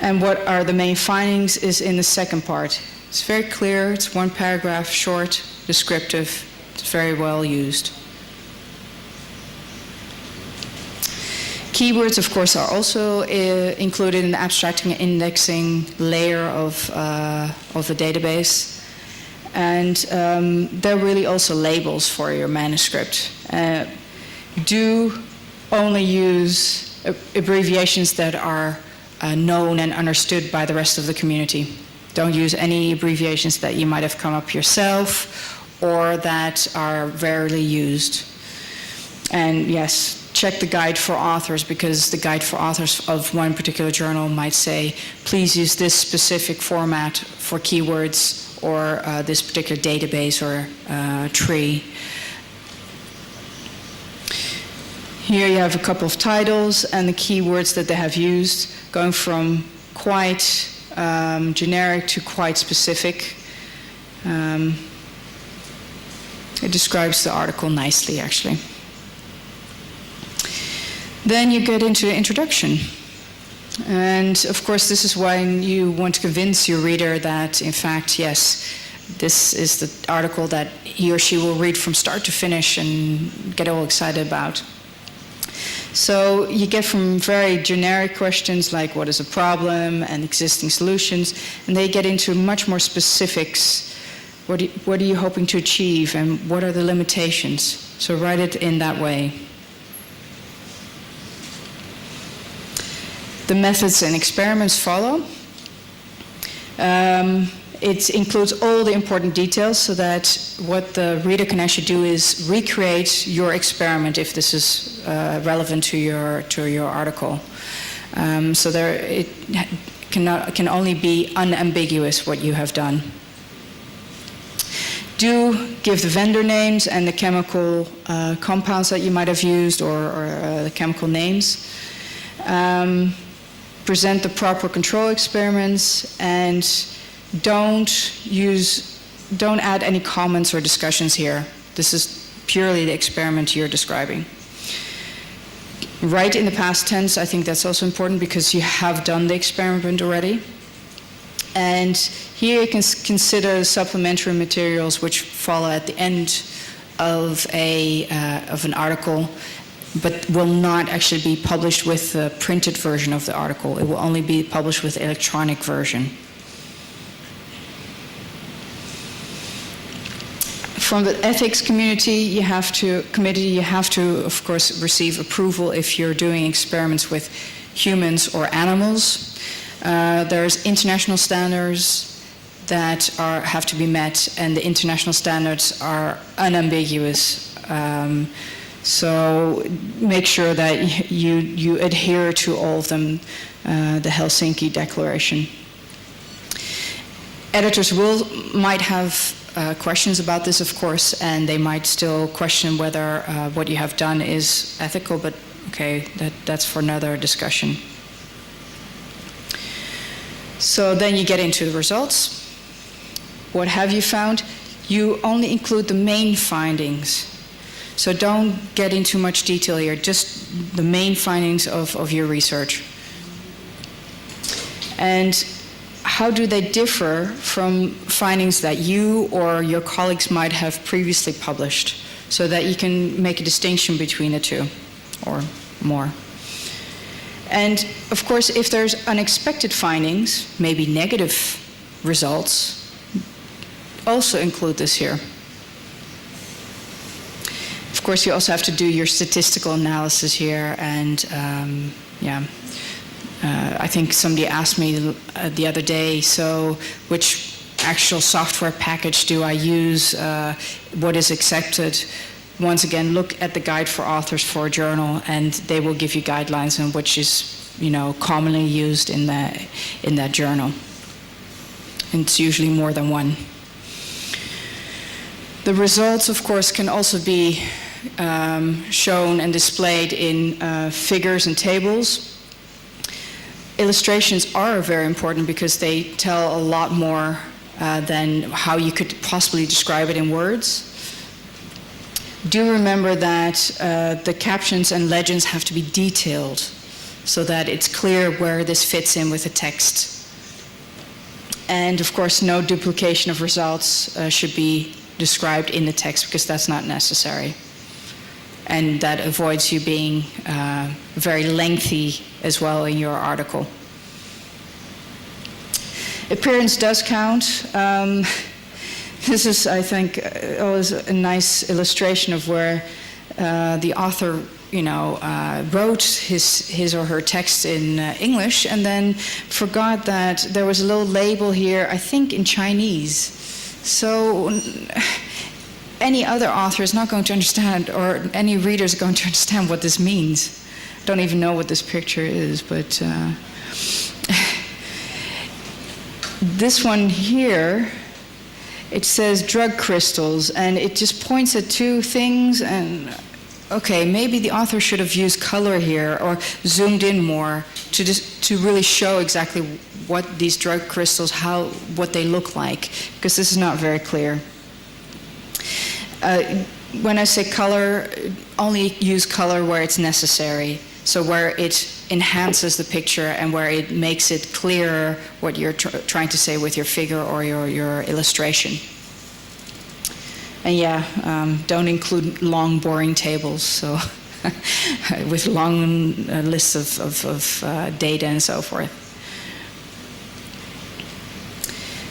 and what are the main findings is in the second part. It's very clear, it's one paragraph, short, descriptive, it's very well used. Keywords, of course, are also included in the abstracting and indexing layer of the database. and they're really also labels for your manuscript. Do only use abbreviations that are known and understood by the rest of the community. Don't use any abbreviations that you might have come up yourself or that are rarely used. And yes, check the guide for authors, because the guide for authors of one particular journal might say, please use this specific format for keywords or this particular database or tree. Here you have a couple of titles and the keywords that they have used, going from quite generic to quite specific. It describes the article nicely, actually. Then you get into the introduction. And of course, this is when you want to convince your reader that, in fact, yes, this is the article that he or she will read from start to finish and get all excited about. So you get from very generic questions like what is a problem and existing solutions, and they get into much more specifics. What are you hoping to achieve, and what are the limitations? So write it in that way. The methods and experiments follow. It includes all the important details so that what the reader can actually do is recreate your experiment if this is relevant to your article. So it can only be unambiguous what you have done. Do give the vendor names and the chemical compounds that you might have used or the chemical names. Present the proper control experiments, and don't add any comments or discussions here. This is purely the experiment you're describing. Write in the past tense. I think that's also important because you have done the experiment already. And here you can consider supplementary materials which follow at the end of an article, but will not actually be published with the printed version of the article. It will only be published with the electronic version. From the ethics community, you have to, of course, receive approval if you're doing experiments with humans or animals. There's international standards that have to be met, and the international standards are unambiguous. So make sure that you adhere to all of them, the Helsinki Declaration. Editors might have questions about this, of course, and they might still question whether what you have done is ethical, but okay, that's for another discussion. So then you get into the results. What have you found? You only include the main findings. So don't get into much detail here, just the main findings of your research. And how do they differ from findings that you or your colleagues might have previously published, so that you can make a distinction between the two or more? And of course, if there's unexpected findings, maybe negative results, also include this here. Of course, you also have to do your statistical analysis here, and I think somebody asked me the other day, so which actual software package do I use? What is accepted? Once again, look at the guide for authors for a journal, and they will give you guidelines on which is, commonly used in that journal. And it's usually more than one. The results, of course, can also be shown and displayed in figures and tables. Illustrations are very important because they tell a lot more than how you could possibly describe it in words. Do remember that the captions and legends have to be detailed so that it's clear where this fits in with the text. And of course, no duplication of results should be described in the text, because that's not necessary. And that avoids you being very lengthy as well in your article. Appearance does count. This is, I think, always a nice illustration of where the author, wrote his or her text in English and then forgot that there was a little label here, I think in Chinese. So any other author is not going to understand, or any reader is going to understand what this means. I don't even know what this picture is, but this one here, it says drug crystals, and it just points at two things, and okay, maybe the author should have used color here or zoomed in more to really show exactly what these drug crystals, what they look like, because this is not very clear. When I say color, only use color where it's necessary, so where it enhances the picture and where it makes it clearer what you're trying to say with your figure or your illustration. And don't include long, boring tables, so with long lists of data and so forth.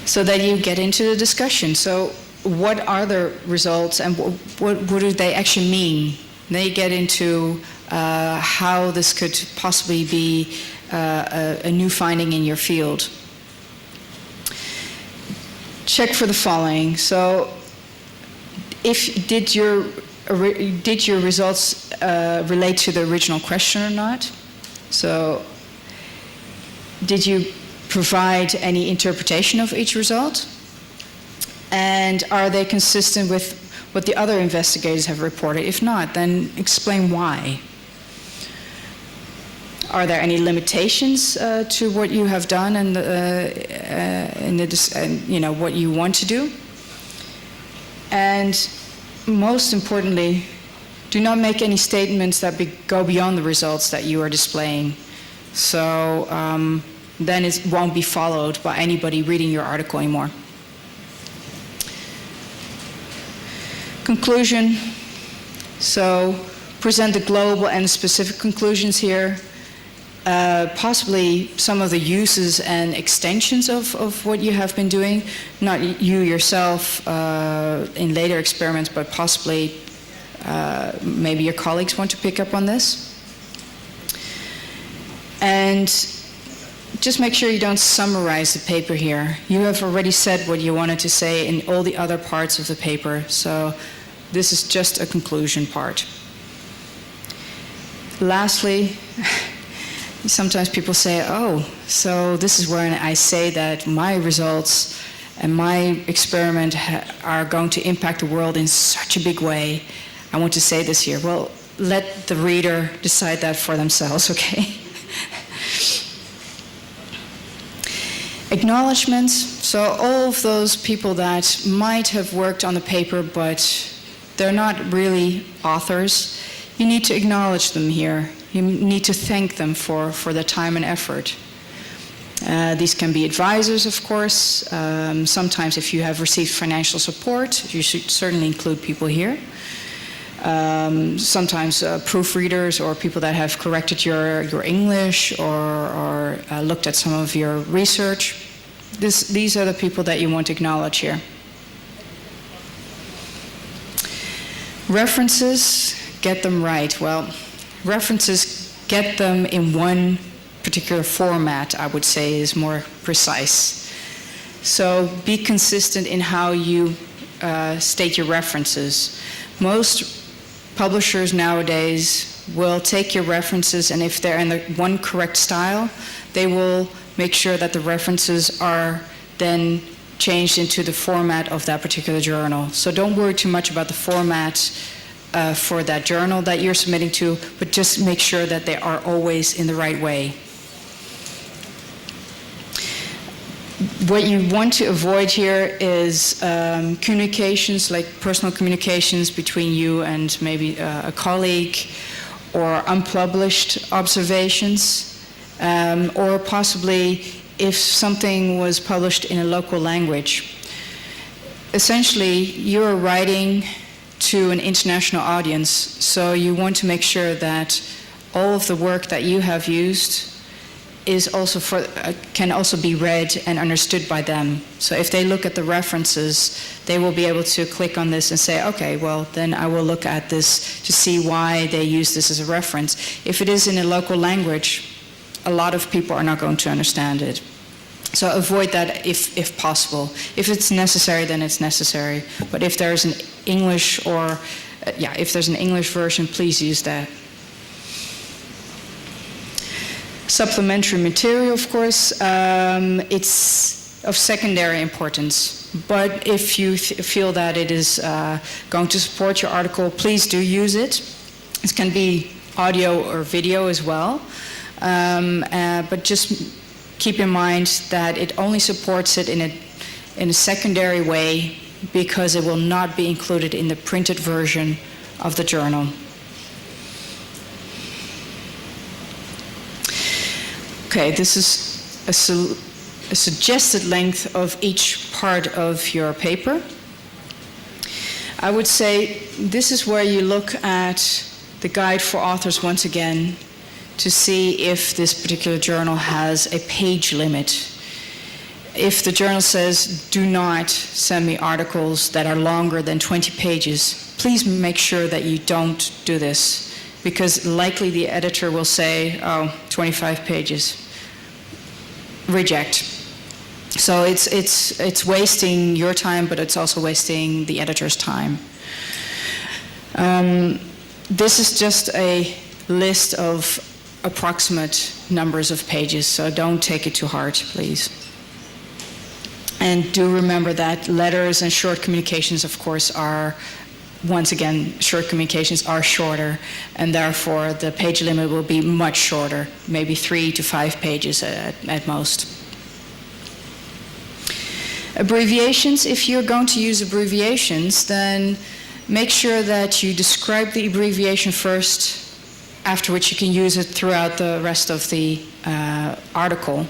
So that you get into the discussion. So what are the results and what do they actually mean? Then you get into how this could possibly be a new finding in your field. Check for the following. So, did your results relate to the original question or not? So, did you provide any interpretation of each result? And are they consistent with what the other investigators have reported? If not, then explain why. Are there any limitations to what you have done and what you want to do? And most importantly, do not make any statements that go beyond the results that you are displaying. So then it won't be followed by anybody reading your article anymore. Conclusion. So present the global and specific conclusions here. Possibly some of the uses and extensions of what you have been doing, not you yourself in later experiments, but possibly maybe your colleagues want to pick up on this. And just make sure you don't summarize the paper here. You have already said what you wanted to say in all the other parts of the paper, so this is just a conclusion part. Lastly, sometimes people say, oh, so this is where I say that my results and my experiment are going to impact the world in such a big way. I want to say this here. Well, let the reader decide that for themselves, okay? Acknowledgements. So all of those people that might have worked on the paper, but they're not really authors, you need to acknowledge them here. You need to thank them for the time and effort. These can be advisors, of course. Sometimes if you have received financial support, you should certainly include people here. Sometimes proofreaders or people that have corrected your English or looked at some of your research. These are the people that you want to acknowledge here. References, get them right. Well, references, get them in one particular format, I would say, is more precise. So be consistent in how you state your references. Most publishers nowadays will take your references, and if they're in the one correct style, they will make sure that the references are then changed into the format of that particular journal. So don't worry too much about the format for that journal that you're submitting to, but just make sure that they are always in the right way. What you want to avoid here is communications, like personal communications between you and maybe a colleague, or unpublished observations, or possibly if something was published in a local language. Essentially, you're writing to an international audience, so you want to make sure that all of the work that you have used is also can also be read and understood by them. So if they look at the references, they will be able to click on this and say, okay, well, then I will look at this to see why they use this as a reference. If it is in a local language, a lot of people are not going to understand it. So avoid that if possible. If it's necessary, then it's necessary. But if there's an English if there's an English version, please use that. Supplementary material, of course, it's of secondary importance. But if you feel that it is going to support your article, please do use it. It can be audio or video as well. But just keep in mind that it only supports it in a secondary way because it will not be included in the printed version of the journal. Okay, this is a suggested length of each part of your paper. I would say this is where you look at the guide for authors once again to see if this particular journal has a page limit. If the journal says, do not send me articles that are longer than 20 pages, please make sure that you don't do this, because likely the editor will say, 25 pages. Reject. So it's wasting your time, but it's also wasting the editor's time. This is just a list of approximate numbers of pages, so don't take it to heart, please. And do remember that letters and short communications, of course, are, once again, short communications are shorter, and therefore the page limit will be much shorter, maybe 3 to 5 pages at most. Abbreviations, if you're going to use abbreviations, then make sure that you describe the abbreviation first, after which you can use it throughout the rest of the article.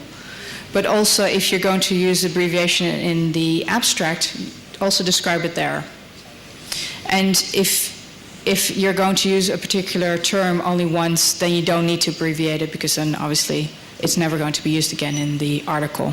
But also, if you're going to use abbreviation in the abstract, also describe it there. And if you're going to use a particular term only once, then you don't need to abbreviate it, because then obviously it's never going to be used again in the article.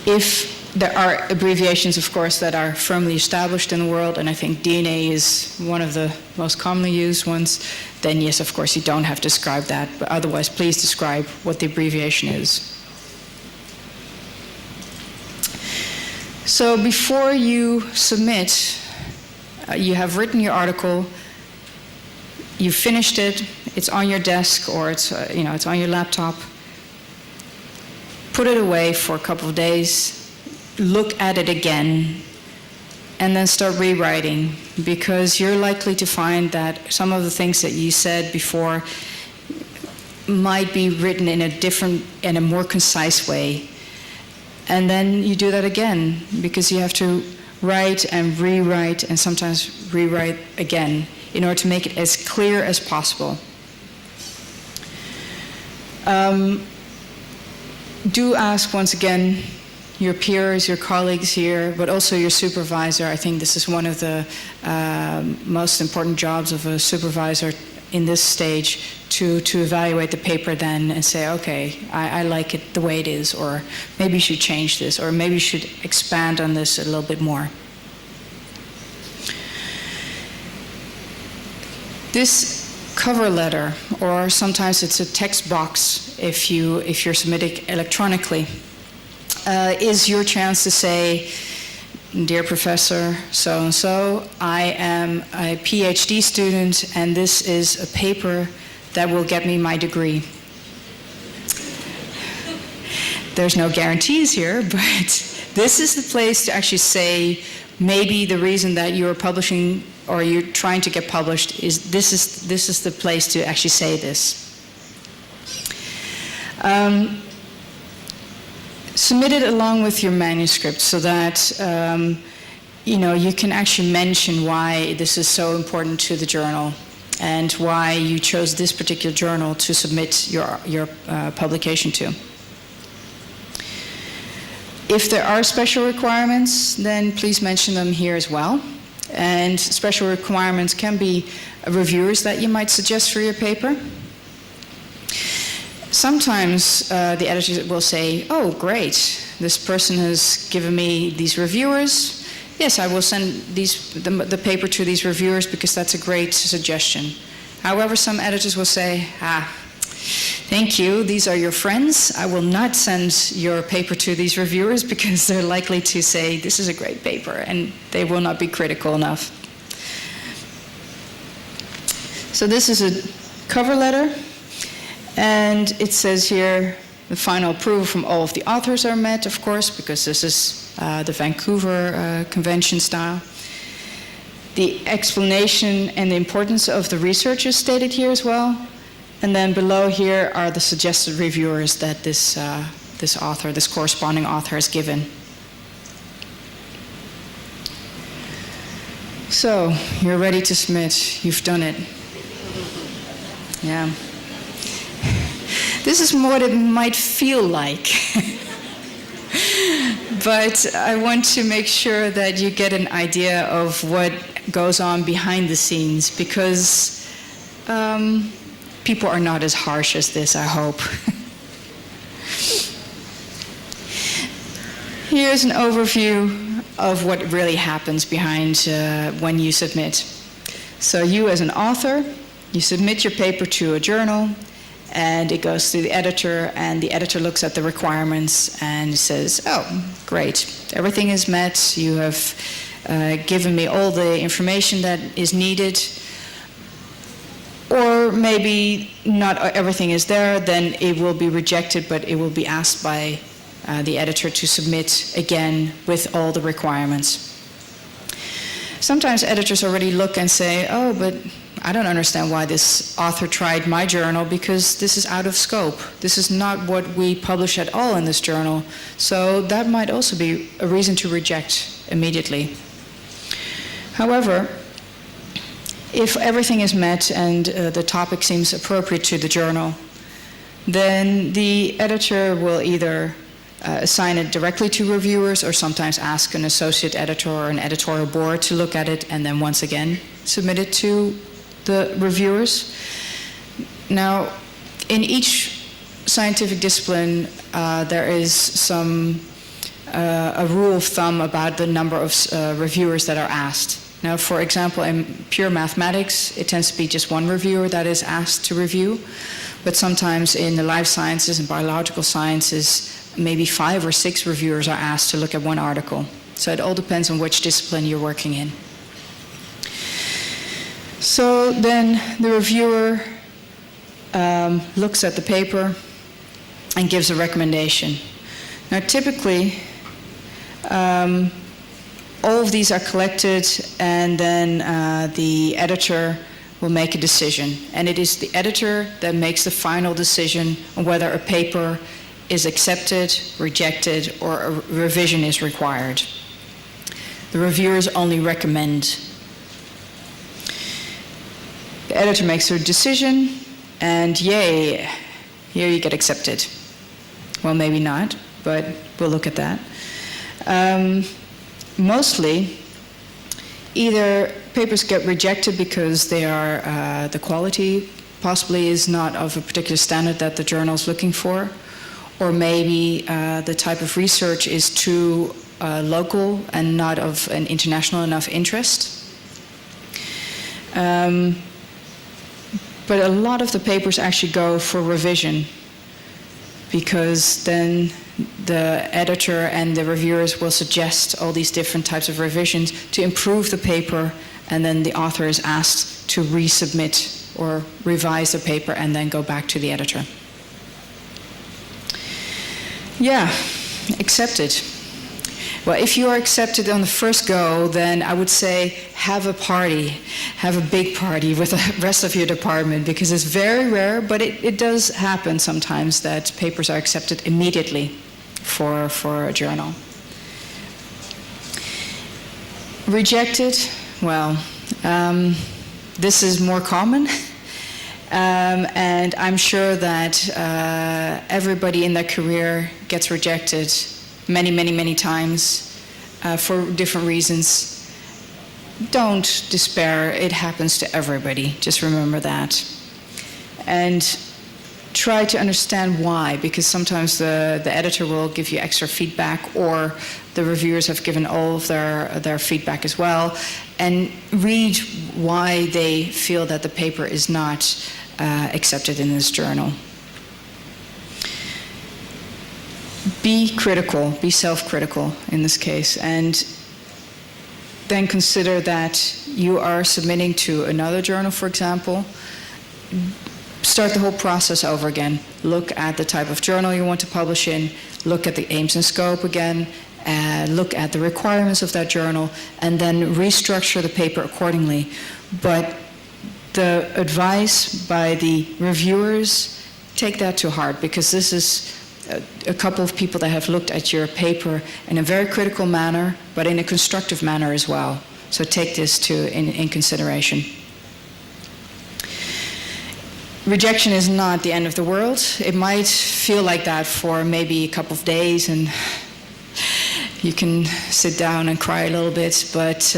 If there are abbreviations, of course, that are firmly established in the world, and I think DNA is one of the most commonly used ones, then yes, of course, you don't have to describe that, but otherwise, please describe what the abbreviation is. So before you submit, you have written your article, you've finished it, it's on your desk, or it's on your laptop. Put it away for a couple of days, look at it again, and then start rewriting, because you're likely to find that some of the things that you said before might be written in a different and a more concise way. And then you do that again, because you have to write and rewrite and sometimes rewrite again in order to make it as clear as possible. Do ask once again your peers, your colleagues here, but also your supervisor. I think this is one of the most important jobs of a supervisor in this stage, to evaluate the paper then and say, okay, I like it the way it is, or maybe you should change this, or maybe you should expand on this a little bit more. This cover letter, or sometimes it's a text box if you're submitting electronically, is your chance to say, dear Professor so-and-so, I am a PhD student and this is a paper that will get me my degree. There's no guarantees here, but this is the place to actually say, maybe the reason that you're publishing or you're trying to get published is this is the place to actually say this. Submit it along with your manuscript so that you can actually mention why this is so important to the journal and why you chose this particular journal to submit your publication to. If there are special requirements, then please mention them here as well. And special requirements can be reviewers that you might suggest for your paper. Sometimes the editors will say, oh, great, this person has given me these reviewers. Yes, I will send the paper to these reviewers because that's a great suggestion. However, some editors will say, thank you, these are your friends. I will not send your paper to these reviewers because they're likely to say, this is a great paper, and they will not be critical enough. So this is a cover letter, and it says here, the final approval from all of the authors are met, of course, because this is the Vancouver Convention style. The explanation and the importance of the research is stated here as well. And then below here are the suggested reviewers that this corresponding author has given. So, you're ready to submit. You've done it. Yeah. This is what it might feel like. But I want to make sure that you get an idea of what goes on behind the scenes, because people are not as harsh as this, I hope. Here's an overview of what really happens behind when you submit. So you as an author, you submit your paper to a journal, and it goes to the editor, and the editor looks at the requirements and says, oh, great, everything is met, you have given me all the information that is needed. Or maybe not everything is there, then it will be rejected, but it will be asked by the editor to submit again with all the requirements. Sometimes editors already look and say, oh, but I don't understand why this author tried my journal, because this is out of scope. This is not what we publish at all in this journal. So that might also be a reason to reject immediately. However, if everything is met and the topic seems appropriate to the journal, then the editor will either assign it directly to reviewers, or sometimes ask an associate editor or an editorial board to look at it and then once again submit it to the reviewers. Now, in each scientific discipline, there is a rule of thumb about the number of reviewers that are asked. Now, for example, in pure mathematics, it tends to be just one reviewer that is asked to review. But sometimes in the life sciences and biological sciences, maybe 5 or 6 reviewers are asked to look at one article. So it all depends on which discipline you're working in. So then the reviewer looks at the paper and gives a recommendation. Now, typically, all of these are collected, and then the editor will make a decision. And it is the editor that makes the final decision on whether a paper is accepted, rejected, or a revision is required. The reviewers only recommend. The editor makes her decision, and yay, here you get accepted. Well, maybe not, but we'll look at that. Mostly, either papers get rejected because they are the quality possibly is not of a particular standard that the journal is looking for, or maybe the type of research is too local and not of an international enough interest. But a lot of the papers actually go for revision, because then the editor and the reviewers will suggest all these different types of revisions to improve the paper, and then the author is asked to resubmit or revise the paper and then go back to the editor. Yeah, accepted. Well, if you are accepted on the first go, then I would say have a party, have a big party with the rest of your department, because it's very rare, but it does happen sometimes that papers are accepted immediately for a journal. Rejected, well, this is more common, and I'm sure that everybody in their career gets rejected many times for different reasons. Don't despair, it happens to everybody, just remember that. And try to understand why, because sometimes the editor will give you extra feedback, or the reviewers have given all of their feedback as well, and read why they feel that the paper is not accepted in this journal. Be critical, be self-critical in this case, and then consider that you are submitting to another journal, for example. Start the whole process over again. Look at the type of journal you want to publish in, look at the aims and scope again, look at the requirements of that journal, and then restructure the paper accordingly. But the advice by the reviewers, take that to heart, because this is a couple of people that have looked at your paper in a very critical manner, but in a constructive manner as well. So take this in consideration. Rejection is not the end of the world. It might feel like that for maybe a couple of days, and you can sit down and cry a little bit, but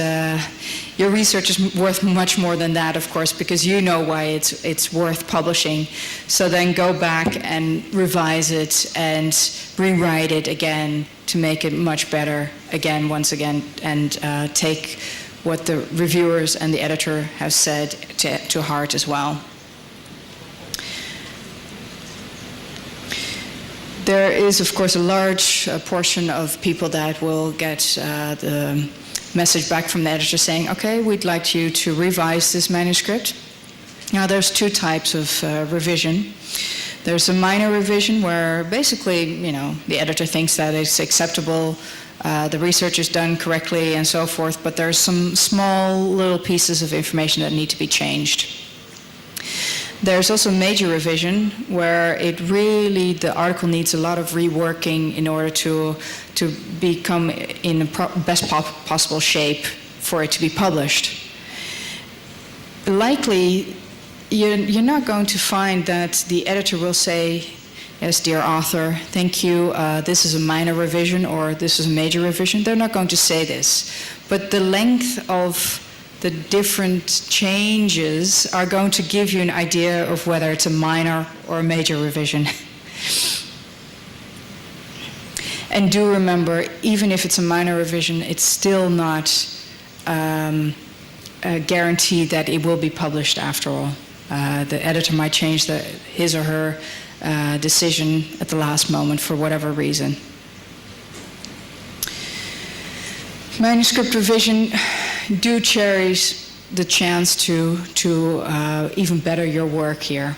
your research is worth much more than that, of course, because you know why it's worth publishing. So then go back and revise it and rewrite it again to make it much better again, once again, and take what the reviewers and the editor have said to heart as well. There is, of course, a large portion of people that will get the message back from the editor saying, okay, we'd like you to revise this manuscript. Now, there's two types of revision. There's a minor revision where basically, the editor thinks that it's acceptable, the research is done correctly and so forth, but there's some small little pieces of information that need to be changed. There's also major revision where the article needs a lot of reworking in order to become in the best possible shape for it to be published. Likely, you're not going to find that the editor will say, yes, dear author, thank you, this is a minor revision or this is a major revision. They're not going to say this. But the length of the different changes are going to give you an idea of whether it's a minor or a major revision. And do remember, even if it's a minor revision, it's still not guaranteed that it will be published after all. The editor might change his or her decision at the last moment for whatever reason. Manuscript revision, do cherish the chance to even better your work here.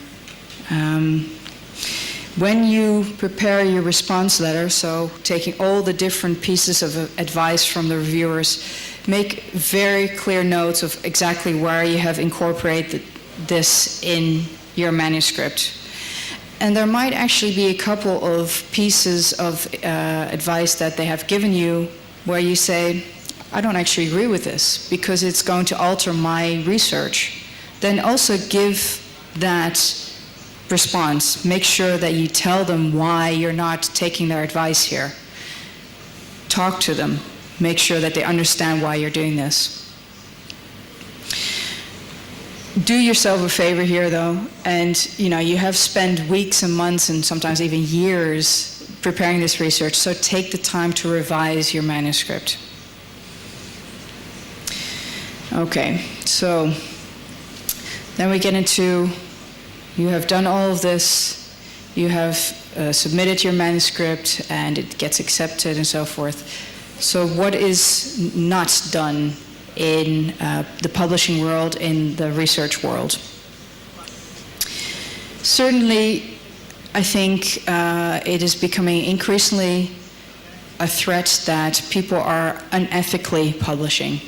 When you prepare your response letter, so taking all the different pieces of advice from the reviewers, make very clear notes of exactly where you have incorporated this in your manuscript. And there might actually be a couple of pieces of advice that they have given you where you say, I don't actually agree with this because it's going to alter my research. Then also give that response. Make sure that you tell them why you're not taking their advice here. Talk to them. Make sure that they understand why you're doing this. Do yourself a favor here, though, and you have spent weeks and months and sometimes even years preparing this research, so take the time to revise your manuscript. Okay, so then we get into, you have done all of this, you have submitted your manuscript and it gets accepted and so forth. So what is not done in the publishing world, in the research world? Certainly, I think it is becoming increasingly a threat that people are unethically publishing.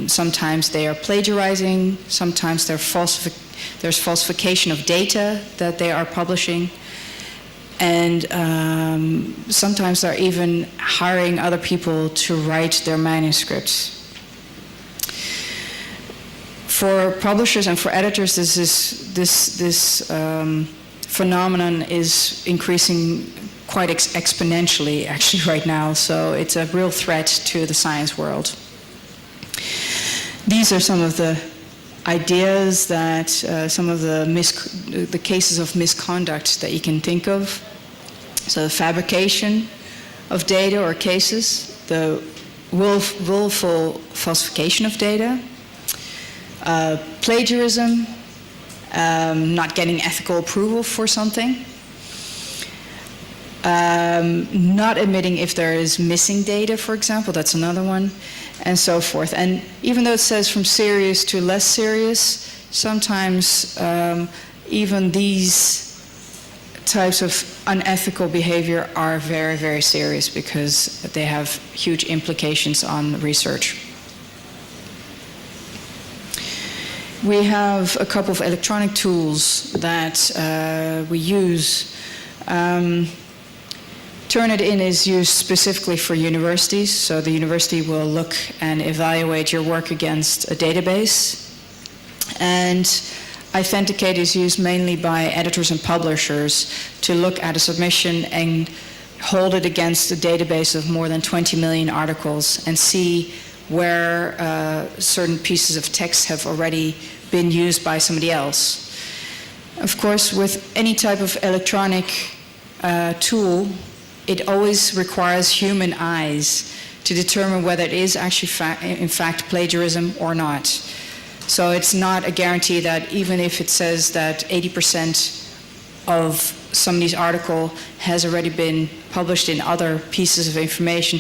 Sometimes they are plagiarizing, sometimes there's falsification of data that they are publishing, and sometimes they're even hiring other people to write their manuscripts. For publishers and for editors, this phenomenon is increasing quite exponentially actually right now, so it's a real threat to the science world. These are some of the ideas that some of the cases of misconduct that you can think of. So the fabrication of data or cases, the willful falsification of data, plagiarism, not getting ethical approval for something, not admitting if there is missing data, for example, that's another one, and so forth. And even though it says from serious to less serious, sometimes even these types of unethical behavior are very, very serious because they have huge implications on research. We have a couple of electronic tools that we use. Turnitin is used specifically for universities, so the university will look and evaluate your work against a database. And Authenticate is used mainly by editors and publishers to look at a submission and hold it against a database of more than 20 million articles and see where certain pieces of text have already been used by somebody else. Of course, with any type of electronic tool, it always requires human eyes to determine whether it is actually in fact plagiarism or not. So it's not a guarantee that even if it says that 80% of somebody's article has already been published in other pieces of information.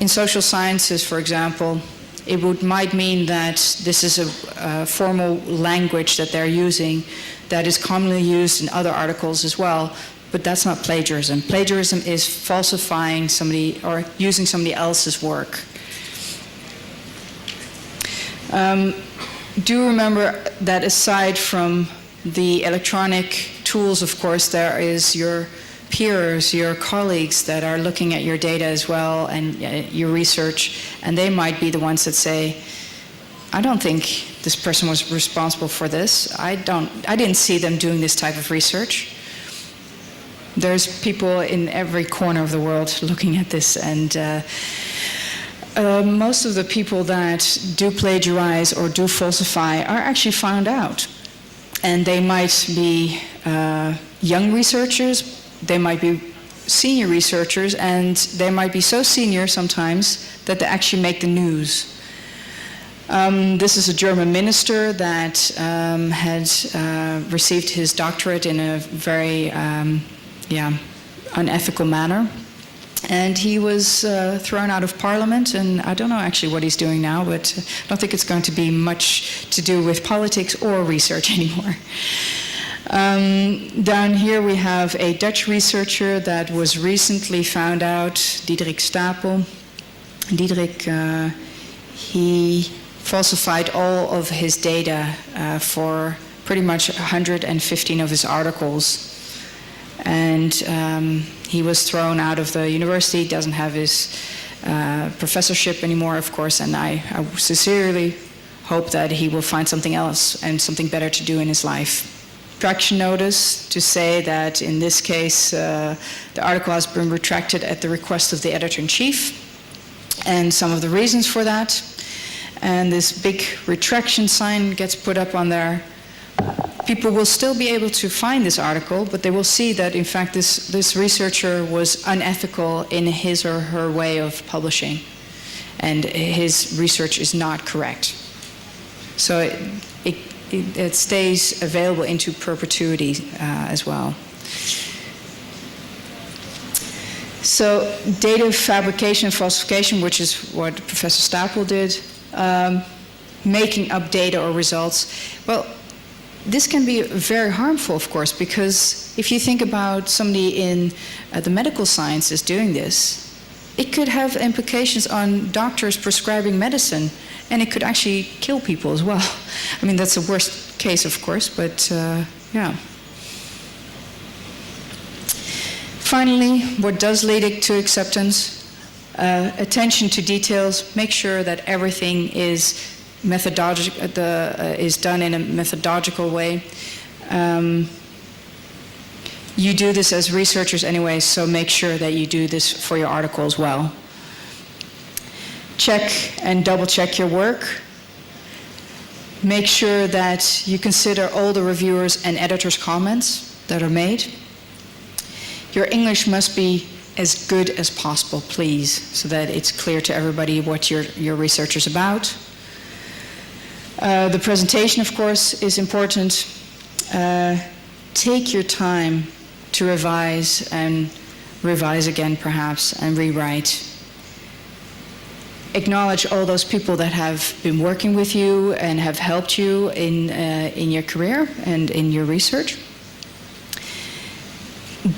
In social sciences, for example, it might mean that this is a formal language that they're using that is commonly used in other articles as well, but that's not plagiarism. Plagiarism is falsifying somebody or using somebody else's work. Do remember that aside from the electronic tools, of course, there is your peers, your colleagues that are looking at your data as well and your research, and they might be the ones that say, I don't think this person was responsible for this. I didn't see them doing this type of research. There's people in every corner of the world looking at this, and most of the people that do plagiarize or do falsify are actually found out. And they might be young researchers, they might be senior researchers, and they might be so senior sometimes that they actually make the news. This is a German minister that had received his doctorate in a very unethical manner. And he was thrown out of parliament, and I don't know actually what he's doing now, but I don't think it's going to be much to do with politics or research anymore. Down here we have a Dutch researcher that was recently found out, Diederik Stapel. Diederik, he falsified all of his data for pretty much 115 of his articles. And he was thrown out of the university, doesn't have his professorship anymore, of course, and I sincerely hope that he will find something else and something better to do in his life. Retraction notice to say that in this case the article has been retracted at the request of the editor-in-chief, and some of the reasons for that. And this big retraction sign gets put up on there. People will still be able to find this article, but they will see that in fact this researcher was unethical in his or her way of publishing, and his research is not correct. So it stays available into perpetuity as well. So data fabrication and falsification, which is what Professor Stapel did, making up data or results. Well, this can be very harmful, of course, because if you think about somebody in the medical sciences doing this, it could have implications on doctors prescribing medicine, and it could actually kill people as well. I mean, that's the worst case, of course, but yeah. Finally, what does lead to acceptance? Attention to details. Make sure that everything is is done in a methodological way. You do this as researchers anyway, so make sure that you do this for your article as well. Check and double check your work. Make sure that you consider all the reviewers' and editors' comments that are made. Your English must be as good as possible, please, so that it's clear to everybody what your research is about. The presentation, of course, is important. Take your time to revise and revise again, perhaps, and rewrite. Acknowledge all those people that have been working with you and have helped you in your career and in your research.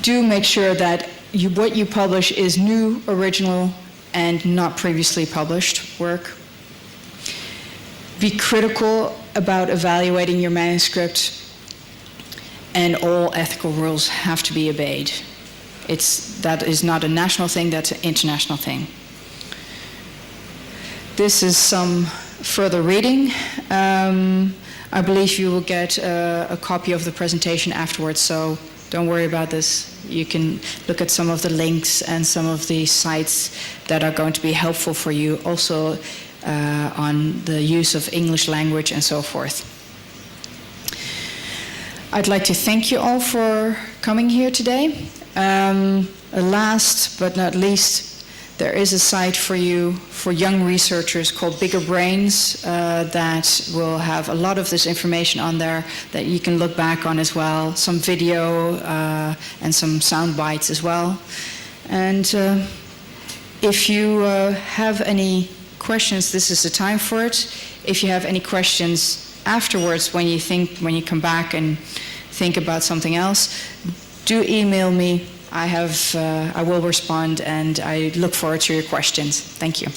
Do make sure that what you publish is new, original, and not previously published work. Be critical about evaluating your manuscript, and all ethical rules have to be obeyed. That is not a national thing, that's an international thing. This is some further reading. I believe you will get a copy of the presentation afterwards, so don't worry about this. You can look at some of the links and some of the sites that are going to be helpful for you, also on the use of English language and so forth. I'd like to thank you all for coming here today. Last but not least, there is a site for you for young researchers called Bigger Brains that will have a lot of this information on there that you can look back on as well, some video and some sound bites as well. And if you have any questions, this is the time for it. If you have any questions afterwards when you come back and think about something else, do email me. I will respond, and I look forward to your questions. Thank you.